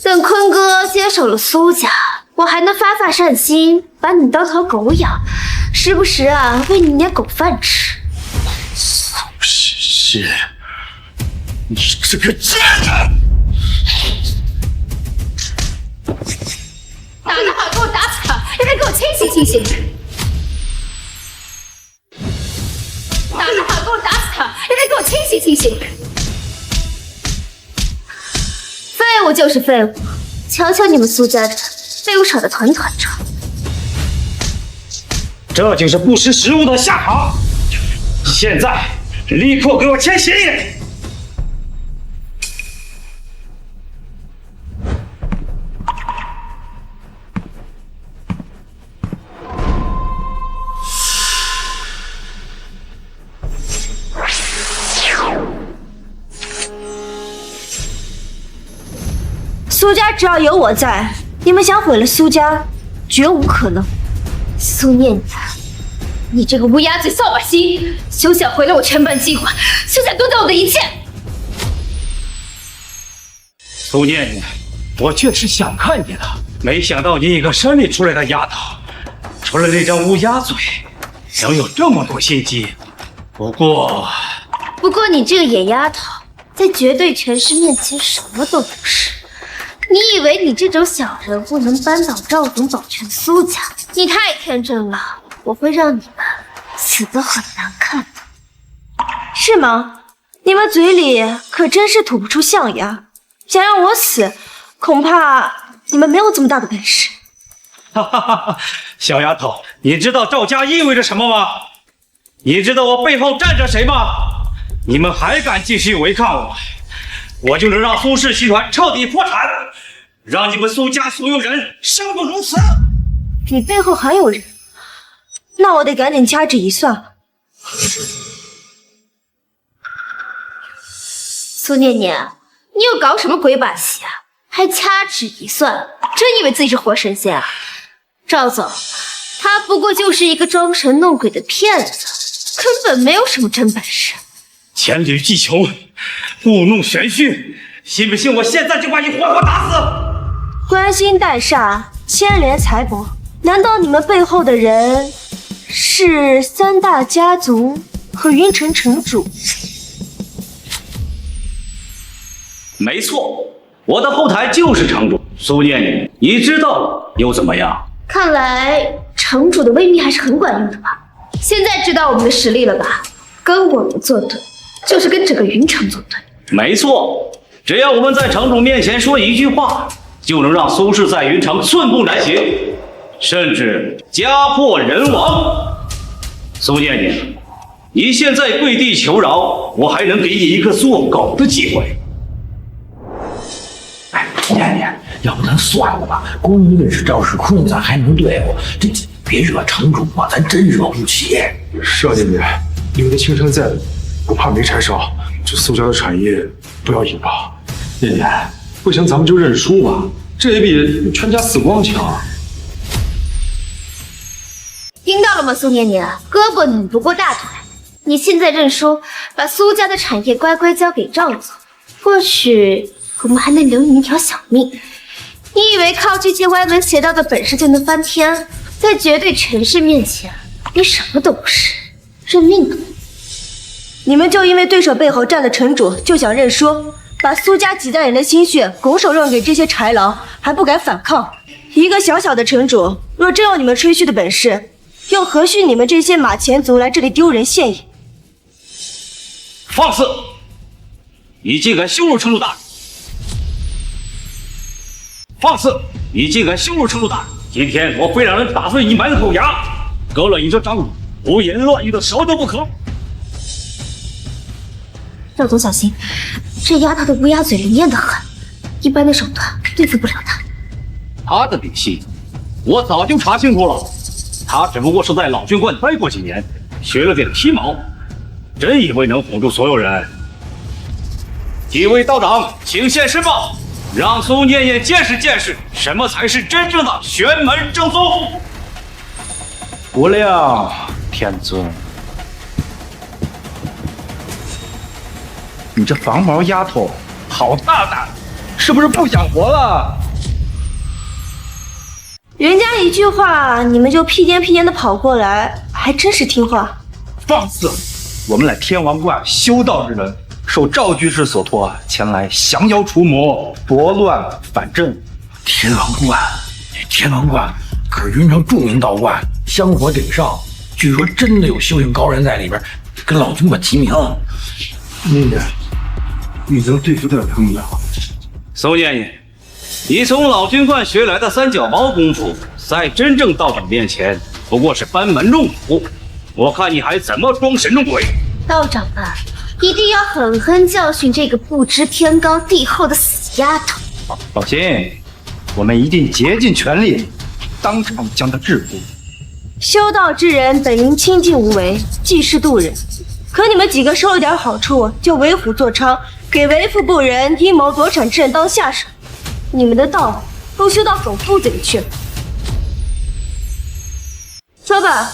等坤哥接手了苏家，我还能发发善心，把你当条狗养，时不时啊喂你点狗饭吃。苏欣欣，你这个贱人！打得好，给我打死他，让他给我清醒清醒。打得好，给我打死他，让他给我清醒清醒。废物就是废物，瞧瞧你们苏家人，被我吵得团团转。这就是不识时务的下场！现在立刻给我签协议！苏家只要有我在，你们想毁了苏家，绝无可能。苏念念，你这个乌鸦嘴、扫把星，休想毁了我全盘计划，休想夺走我的一切！苏念念，我确实想看你了，没想到你一个山里出来的丫头，除了那张乌鸦嘴，能有这么多心机。不过你这个野丫头，在绝对权势面前什么都不是。你以为你这种小人物能扳倒赵总保全苏家？你太天真了，我会让你们死得很难看的。是吗？你们嘴里可真是吐不出象牙，想让我死，恐怕你们没有这么大的本事。哈哈哈哈！小丫头，你知道赵家意味着什么吗？你知道我背后站着谁吗？你们还敢继续违抗我，我就能让苏氏集团彻底破产，让你们苏家所有人生不如死。你背后还有人？那我得赶紧掐指一算。苏念念，你又搞什么鬼把戏啊？还掐指一算，真以为自己是活神仙啊？赵总，他不过就是一个装神弄鬼的骗子，根本没有什么真本事。黔驴技穷，故弄玄虚，信不信我现在就把你活活打死？关心带煞，牵连财帛，难道你们背后的人是3大家族和云城城主？没错，我的后台就是城主苏念念，你知道了又怎么样？看来城主的威名还是很管用的吧？现在知道我们的实力了吧？跟我们作对，就是跟整个云城作对。没错，只要我们在城主面前说一句话，就能让苏氏在云城寸步难行，甚至家破人亡。苏念念，你现在跪地求饶，我还能给你一个做狗的机会。哎，念念，要不咱算了吧？光一个是赵世坤，咱还能对付，这别惹城主啊，咱真惹不起。是啊，念念，你们的青山在，不怕没柴烧。这苏家的产业不要引爆。念念，不行，咱们就认输吧，这也比全家死光强。听到了吗，苏念念？胳膊拧不过大腿，你现在认输，把苏家的产业乖乖交给赵总，或许我们还能留你一条小命。你以为靠这些歪门邪道的本事就能翻天？在绝对权势面前，你什么都不是，认命吧。你们就因为对手背后站的城主就想认输，把苏家几代人的心血拱手让给这些豺狼，还不敢反抗？一个小小的城主，若真有你们吹嘘的本事，又何须你们这些马前卒来这里丢人现眼？放肆！你竟敢羞辱城主大人！放肆！你竟敢羞辱城主大人！今天我非让人打碎你满口牙，割了你这张胡言乱语的舌头不可！赵总小心，这丫头的乌鸦嘴灵验得很，一般的手段对付不了她。他的底细，我早就查清楚了。他只不过是在老军观待过几年，学了点皮毛，真以为能唬住所有人？几位道长，请现申报，让苏念念见识见识什么才是真正的玄门正宗。无量天尊，你这黄毛丫头好大胆，是不是不想活了？人家一句话，你们就屁颠屁颠的跑过来，还真是听话。放肆！我们乃天王观修道之人，受赵居士所托，前来降妖除魔，拨乱反正。天王观可是云城著名道观，香火鼎盛，据说真的有修行高人在里边，跟老君们齐名。念念，你能对付得了他们吗？苏念念，你从老军观学来的三脚猫功夫，在真正道长面前不过是班门弄斧，我看你还怎么装神弄鬼！道长啊，一定要狠狠教训这个不知天高地厚的死丫头。放心，我们一定竭尽全力，当场将她制服。修道之人本应清净无为，济世度人，可你们几个收了点好处，就为虎作伥，给为富不仁、阴谋夺产之人当下手。你们的道都修到狗肚子里去了。说吧，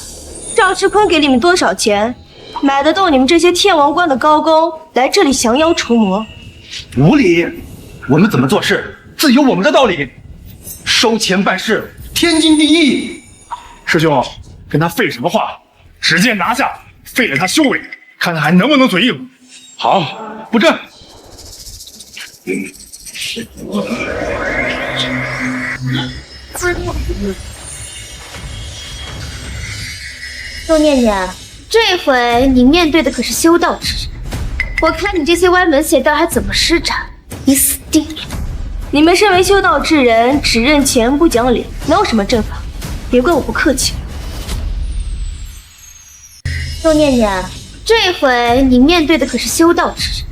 赵世坤给你们多少钱，买得动你们这些天王观的高工来这里降妖除魔？无理！我们怎么做事，自有我们的道理。收钱办事，天经地义。师兄，跟他废什么话？直接拿下，废了他修为，看他还能不能嘴硬。好，布阵。陆念念，这回你面对的可是修道之人，我看你这些歪门邪道还怎么施展，你死定了！你们身为修道之人，只认钱不讲理，哪有什么阵法？别怪我不客气。陆念念，这回你面对的可是修道之人，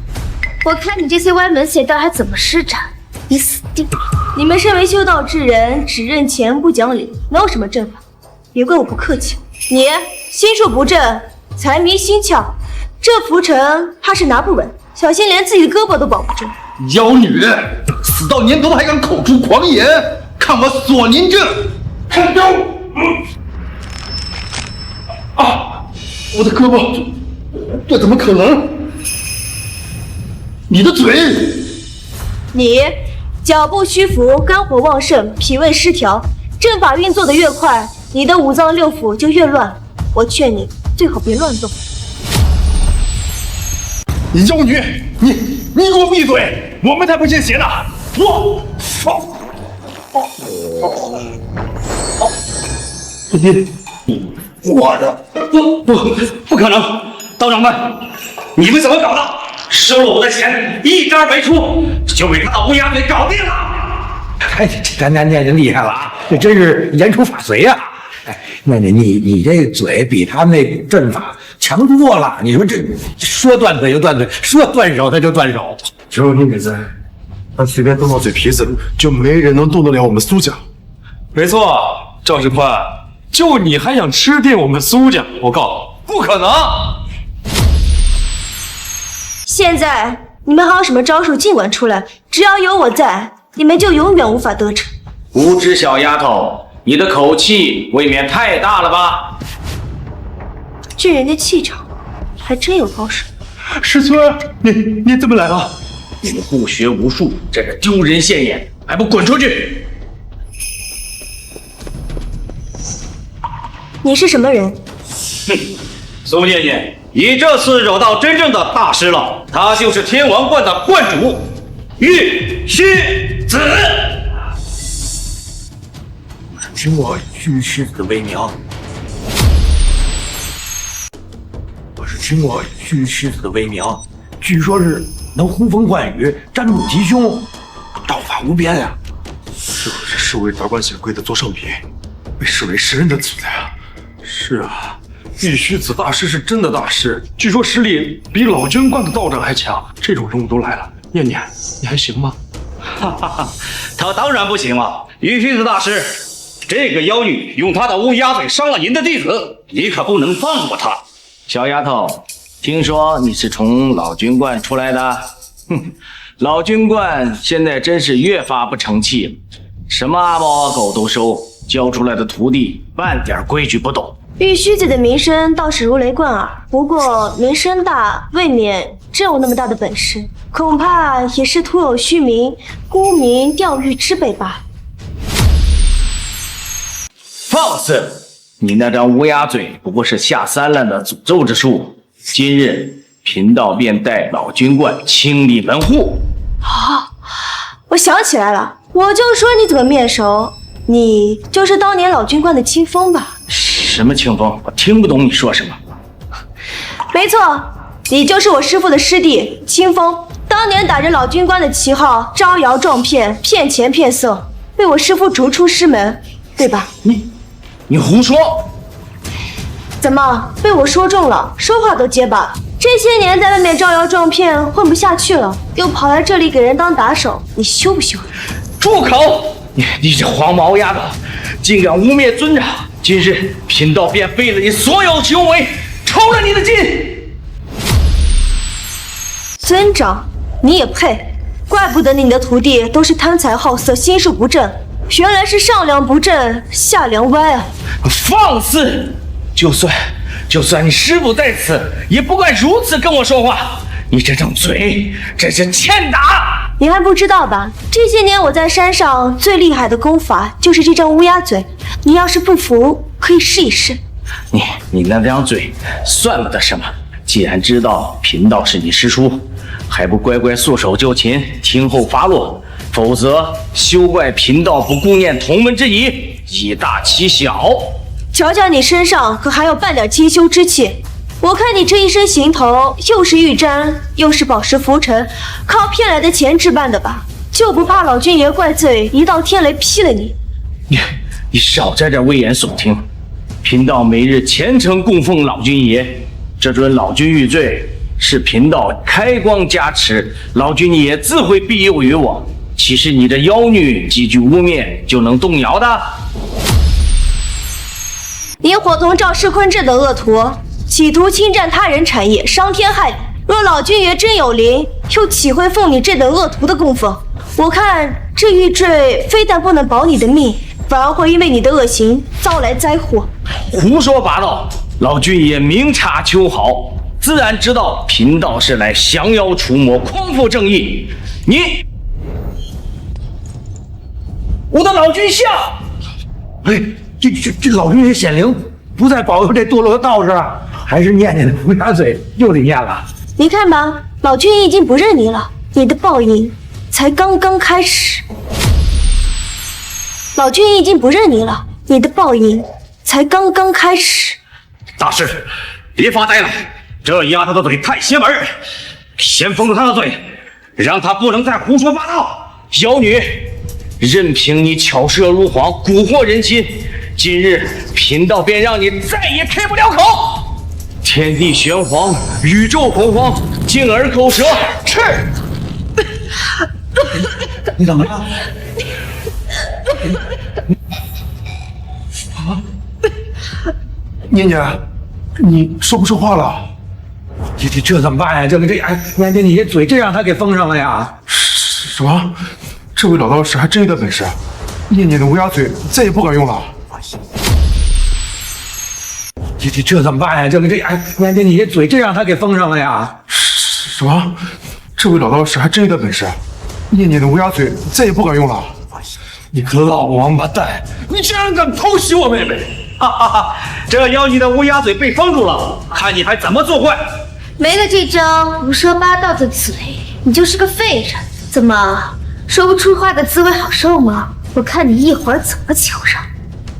我看你这些歪门邪道还怎么施展，你死定了！你们身为修道之人，只认钱不讲理，哪有什么阵法？别怪我不客气。你心术不正，财迷心窍，这浮沉怕是拿不稳，小心连自己的胳膊都保不住。妖女，死到年头还敢口出狂言，看我索您这看招！啊！我的胳膊，这怎么可能？你的嘴！你脚步虚浮，肝火旺盛，脾胃失调，阵法运作的越快，你的五脏六腑就越乱。我劝你最好别乱动。你妖女，你给我闭嘴！我们才不信邪呢！我的不可能！道长们，你们怎么搞的？收了我的钱，一招没出，就被他的乌鸦嘴搞定了。哎，这念念厉害了啊！这真是言出法随呀！哎，念念，你这嘴比他们那阵法强多了。你说这说断嘴就断嘴，说断手他就断手。只有你没在，他随便动到嘴皮子，就没人能动得了我们苏家。没错，赵兴宽，就你还想吃定我们苏家？我告诉你，不可能！现在你们还有什么招数尽管出来，只要有我在，你们就永远无法得逞。无知小丫头，你的口气未免太大了吧？这人的气场还真有高手。师尊，你怎么来了？你们不学无术，真是丢人现眼，还不滚出去！你是什么人？哼，苏念念，你这次惹到真正的大师了，他就是天王观的观主玉虚子。听我玉虚子为名，我是听我玉虚子为名，据说是能呼风唤雨、占卜吉凶，道法无边呀！是不是视为达官显贵的座上宾，被视为神人的存在啊？是啊，玉虚子大师是真的大师，据说实力比老君观的道长还强。这种人物都来了，念念，你还行吗？哈哈哈，他当然不行了。玉虚子大师，这个妖女用她的乌鸦嘴伤了您的弟子，你可不能放过她。小丫头，听说你是从老君观出来的？哼，老君观现在真是越发不成器了，什么阿猫阿狗都收，教出来的徒弟半点规矩不懂。玉虚子的名声倒是如雷贯耳，不过名声大未免真有那么大的本事，恐怕也是徒有虚名，沽名钓誉之辈罢了。放肆！你那张乌鸦嘴不过是下三滥的诅咒之术，今日贫道便带老君观清理门户。我想起来了，我就说你怎么面熟，你就是当年老君观的清风吧？什么清风？我听不懂你说什么。没错，你就是我师父的师弟清风，当年打着老君观的旗号招摇撞骗，骗钱骗色，被我师父逐出师门，对吧？你胡说！怎么被我说中了？说话都结巴。这些年在外面招摇撞骗，混不下去了，又跑来这里给人当打手，你羞不羞？住口！你这黄毛丫头，竟敢污蔑尊长！今日贫道便废了你所有修为，抽了你的筋！尊长，你也配？怪不得你的徒弟都是贪财好色、心术不正，原来是上梁不正下梁歪啊！放肆！就算你师傅在此，也不敢如此跟我说话。你这张嘴真是欠打！你还不知道吧？这些年我在山上最厉害的功法就是这张乌鸦嘴。你要是不服，可以试一试。你那张嘴算不得什么。既然知道贫道是你师叔，还不乖乖束手就擒，听候发落？否则休怪贫道不顾念同门之谊，以大欺小。瞧瞧你身上可还有半点清修之气。我看你这一身行头，又是玉簪，又是宝石浮尘，靠骗来的钱置办的吧？就不怕老君爷怪罪，一道天雷劈了你？你少在这危言耸听！贫道每日虔诚供奉老君爷，这尊老君玉坠是贫道开光加持，老君爷自会庇佑于我。岂是你这妖女几句污蔑就能动摇的？你伙同赵世坤这等恶徒，企图侵占他人产业，伤天害理。若老君爷真有灵，又岂会奉你这等恶徒的供奉？我看这玉坠非但不能保你的命，反而会因为你的恶行遭来灾祸。胡说八道！老君爷明察秋毫，自然知道贫道是来降妖除魔、匡扶正义。我的老君像！哎，这老君爷显灵，不再保佑这堕落的道士，还是念念的乌鸦嘴又得念了。你看吧，老君爷已经不认你了，你的报应才刚刚开始。老君已经不认你了，你的报应才刚刚开始。大师，别发呆了，这丫头的嘴太邪门，先封住他的嘴，让他不能再胡说八道。妖女，任凭你巧舌如簧，蛊惑人心，今日贫道便让你再也开不了口。天地玄黄，宇宙洪荒，敬而口舌，吃！你怎么了？念念，你说不出话了。这怎么办呀？念念，你这嘴真让他给封上了呀！什么？这位老道士还真有点本事，念念的乌鸦嘴再也不敢用了。这怎么办呀？念念，你这嘴真让他给封上了呀！什么？这位老道士还真有点本事，念念的乌鸦嘴再也不敢用了。你个老王八蛋！你居然敢偷袭我妹妹！哈哈哈！这妖女的乌鸦嘴被封住了，看你还怎么作怪！没了这张胡说八道的嘴，你就是个废人。怎么说不出话的滋味好受吗？我看你一会儿怎么求饶。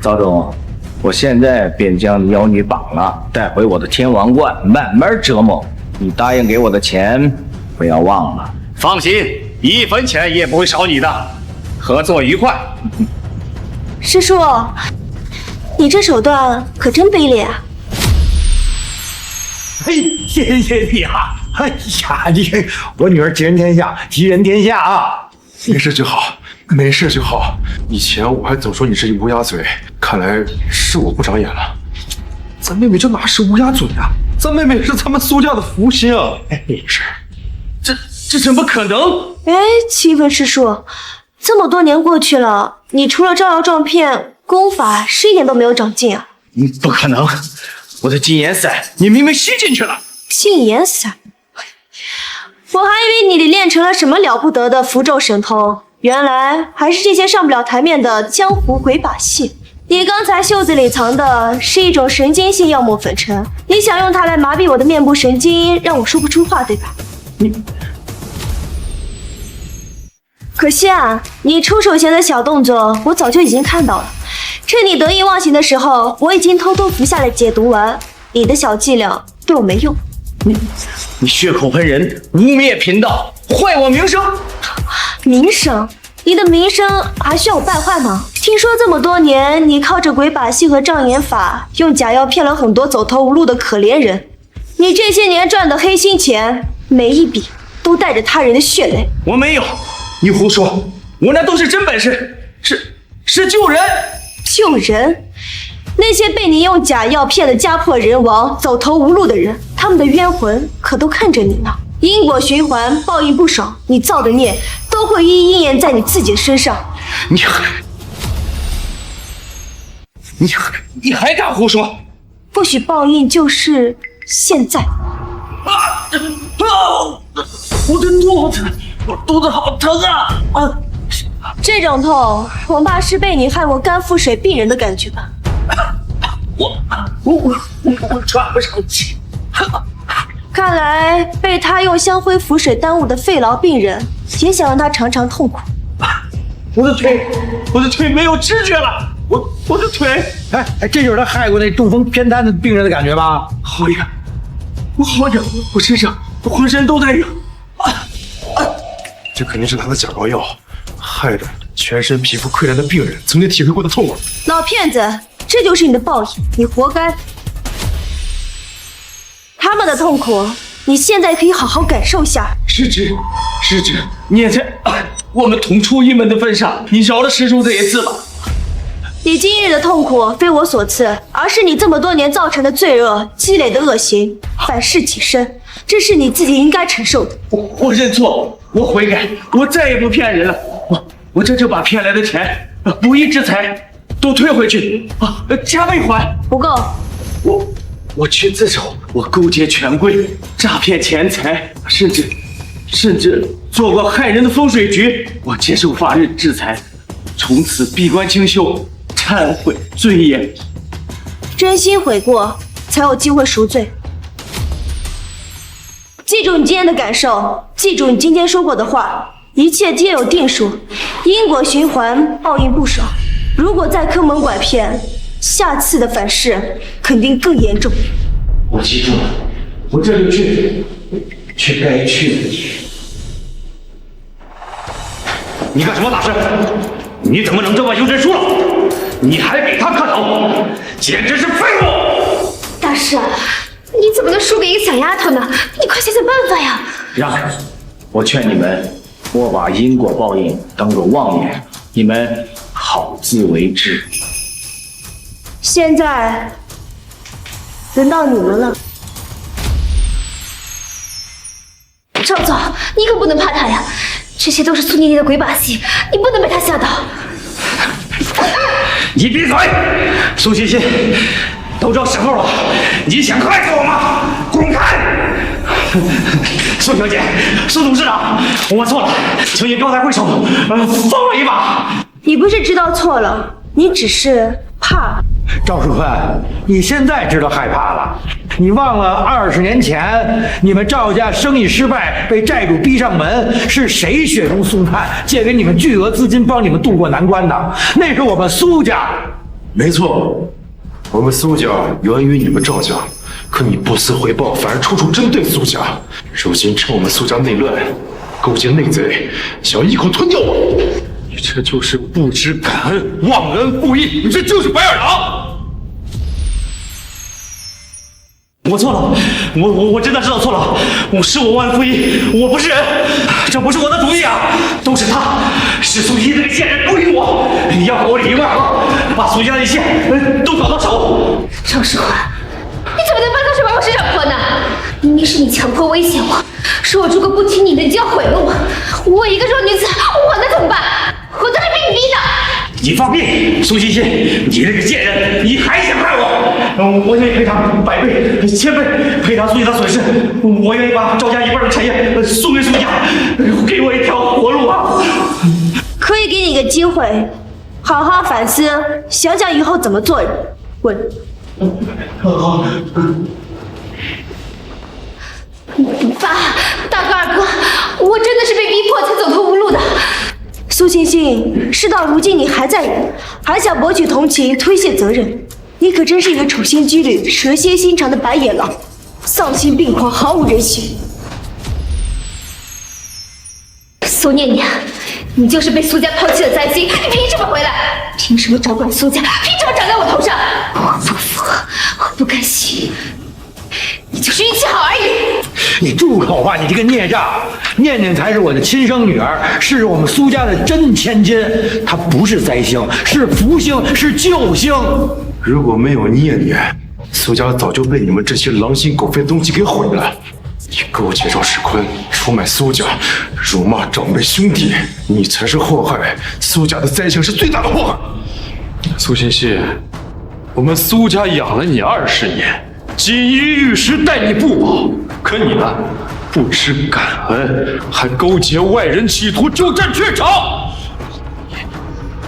赵总，我现在便将妖女绑了，带回我的天王观，慢慢折磨。你答应给我的钱，不要忘了。放心，1分钱也不会少你的。合作愉快。师叔，你这手段可真卑劣啊！谢谢你啊！哎呀，我女儿吉人天下，吉人天下啊！没事就好，没事就好。以前我还总说你是乌鸦嘴，看来是我不长眼了。咱妹妹这哪是乌鸦嘴啊？咱妹妹是咱们苏家的福星啊！是，这怎么可能？哎，七分师叔，这么多年过去了，你除了招摇撞骗，功法是一点都没有长进啊！不可能，我的禁言散你明明吸进去了。禁言散，我还以为你练成了什么了不得的符咒神通，原来还是这些上不了台面的江湖鬼把戏。你刚才袖子里藏的是一种神经性药末粉尘，你想用它来麻痹我的面部神经，让我说不出话，对吧？可惜啊，你出手前的小动作我早就已经看到了。趁你得意忘形的时候，我已经偷偷服下了解毒丸。你的小伎俩对我没用。你血口喷人，污蔑贫道，坏我名声。名声？你的名声还需要我败坏吗？听说这么多年，你靠着鬼把戏和障眼法，用假药骗了很多走投无路的可怜人。你这些年赚的黑心钱，每一笔都带着他人的血泪。我没有，你胡说，我那都是真本事，是救人。救人？那些被你用假药骗得家破人亡、走投无路的人，他们的冤魂可都看着你呢。因果循环，报应不爽，你造的孽都会一一应验在你自己的身上。你还敢胡说？或许报应就是现在。我的肚子好疼啊！这种痛恐怕是被你害过肝腹水病人的感觉吧。我喘不上气。看来被他用香灰符水耽误的肺痨病人，也想让他尝尝痛苦。我的腿没有知觉了，我的腿，这就是他害过那中风偏瘫的病人的感觉吧？好痒，我好痒，我身上浑身都在痒。这肯定是他的假膏药，害得全身皮肤溃烂的病人曾经体会过的痛苦。老骗子，这就是你的报应，你活该。他们的痛苦，你现在可以好好感受一下。师侄，念在我们同出一门的份上，你饶了师叔这一次吧。你今日的痛苦非我所赐，而是你这么多年造成的罪恶积累的恶行，反噬己身，这是你自己应该承受的。我认错，我悔改，我再也不骗人了。我这就把骗来的钱，不义之财都退回去，加倍还。不够。我去自首，我勾结权贵，诈骗钱财，甚至做过害人的风水局。我接受法律制裁，从此闭关清修，忏悔罪业。真心悔过，才有机会赎罪。记住你今天的感受，记住你今天说过的话，一切皆有定数，因果循环，报应不爽。如果再坑蒙拐骗，下次的反噬肯定更严重。我记住了，我这就去去该去的地方。你干什么大师？你怎么能这么优真输了？你还给他磕头，简直是废物！大师，你怎么能输给一个小丫头呢？你快想想办法呀！让开！我劝你们莫把因果报应当作妄言，你们好自为之。现在轮到你们了。赵总，你可不能怕他呀！这些都是苏念念的鬼把戏，你不能被他吓到。你闭嘴！苏欣欣，都这时候了，你想害死我吗？滚开！苏小姐，苏董事长，我错了，请你高抬贵手，放我一把。你不是知道错了，你只是怕。赵淑芬，你现在知道害怕了？你忘了20年前你们赵家生意失败，被债主逼上门，是谁雪中送炭，借给你们巨额资金，帮你们渡过难关的？那是我们苏家。没错，我们苏家源于你们赵家，可你不思回报，反而处处针对苏家。如今趁我们苏家内乱，勾结内贼，想要一口吞掉我，你这就是不知感恩、忘恩负义，你这就是白眼狼！我错了，我真的知道错了，我忘恩负义，我不是人，这不是我的主意啊，都是他，是苏一这个贱人勾引我，你要和我里应外合，把苏家的一切都搞到手。赵世华，你怎么能把脏事往我身上泼呢？明明是你强迫威胁我，说我如果不听你的，你就要毁了我。我一个弱女子，我能怎么办？我都是被你逼的。你放屁！苏欣欣，你这个贱人，你还想害我？我愿意赔偿100倍、1000倍，赔偿苏家的损失。我愿意把赵家一半的产业送给苏家，给我一条活路啊！可以给你一个机会，好好反思，想想以后怎么做人。滚！好。爸，大哥、二哥，我真的是被逼迫才走投无路的。苏欣欣，事到如今你还在忍，还想博取同情、推卸责任，你可真是一个处心积虑、蛇蝎心肠的白眼狼，丧心病狂，毫无人性。苏念念，你就是被苏家抛弃的灾星，你凭什么回来？凭什么掌管苏家？凭什么长在我头上？我不服，我不甘心。你就是运气好而已。你住口吧，你这个孽障！念念才是我的亲生女儿，是我们苏家的真千金。她不是灾星，是福星，是救星。如果没有念念，苏家早就被你们这些狼心狗肺的东西给毁了。你勾结赵世坤，出卖苏家，辱骂长辈兄弟，你才是祸害。苏家的灾星是最大的祸害。苏欣欣，我们苏家养了你20年。锦衣玉食待你不薄，可你呢，不知感恩，还勾结外人，企图鸠占鹊巢，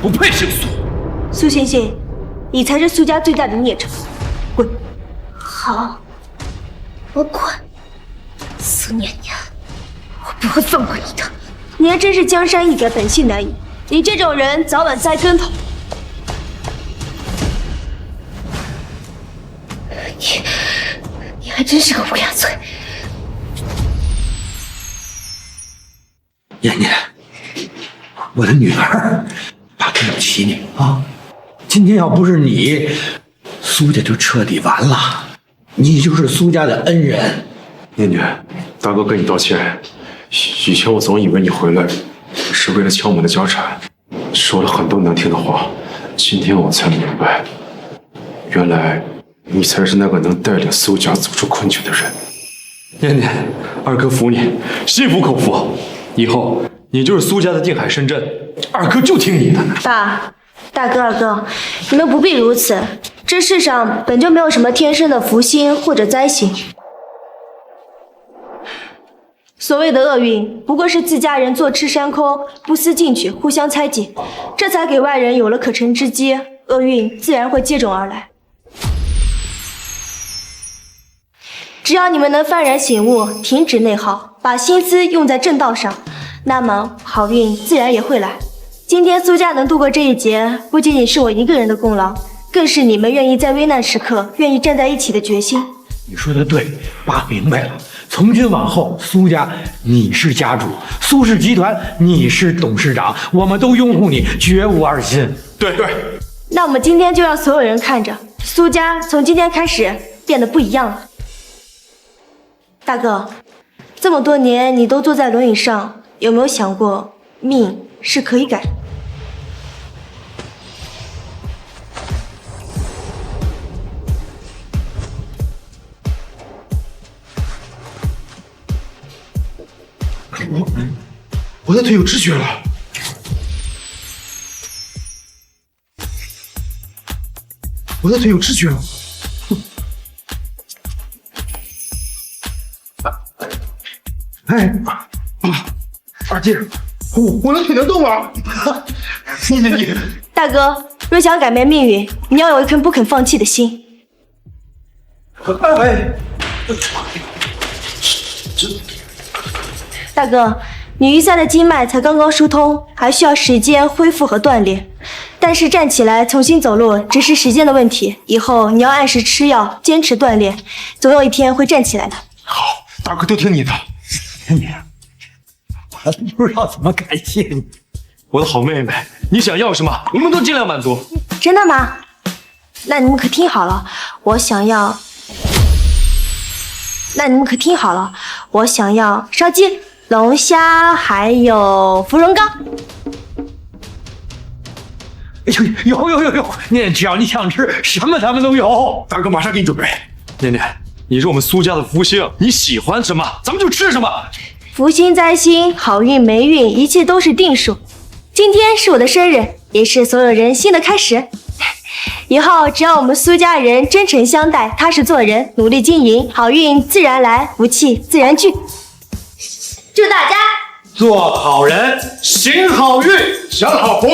不配姓苏。苏欣欣，你才是苏家最大的孽障，滚！好，我滚。苏念念，我不会放过你的。你还真是江山易改，本性难移。你这种人早晚栽跟头。你还真是个乌鸦嘴。念念，我的女儿，爸对不起你啊！今天要不是你，苏家就彻底完了。你就是苏家的恩人。念念，大哥跟你道歉。以前我总以为你回来是为了抢我们的家产，说了很多难听的话。今天我才明白，原来你才是那个能带领苏家走出困境的人。念念，二哥服你，心服口服。以后你就是苏家的定海神针，二哥就听你的。爸，大哥、二哥，你们不必如此。这世上本就没有什么天生的福星或者灾星。所谓的厄运，不过是自家人坐吃山空，不思进取，互相猜忌，这才给外人有了可乘之机，厄运自然会接踵而来。只要你们能幡然醒悟，停止内耗，把心思用在正道上，那么好运自然也会来。今天苏家能度过这一劫，不仅仅是我一个人的功劳，更是你们愿意在危难时刻愿意站在一起的决心。你说的对，爸明白了。从今往后，苏家你是家主，苏氏集团你是董事长，我们都拥护你，绝无二心。对对。那我们今天就让所有人看着，苏家从今天开始变得不一样了。大哥，这么多年你都坐在轮椅上，有没有想过命是可以改的？我的腿有知觉了。我的腿有知觉了。哎，二姐，我的腿能动了。你，大哥，若想改变命运，你要有一颗不肯放弃的心。哎，大哥，你鱼鳃的经脉才刚刚疏通，还需要时间恢复和锻炼。但是站起来重新走路只是时间的问题，以后你要按时吃药，坚持锻炼，总有一天会站起来的。好，大哥都听你的。你，我不知道怎么感谢你，我的好妹妹，你想要什么，我们都尽量满足。真的吗？那你们可听好了，我想要烧鸡、龙虾，还有芙蓉糕。有，念，只要你想吃什么，咱们都有。大哥马上给你准备。念念，你是我们苏家的福星，你喜欢什么，咱们就吃什么。福星灾星，好运霉运，一切都是定数。今天是我的生日，也是所有人新的开始。以后只要我们苏家人真诚相待，踏实做人，努力经营，好运自然来，福气自然聚。祝大家做好人，行好运，享好福。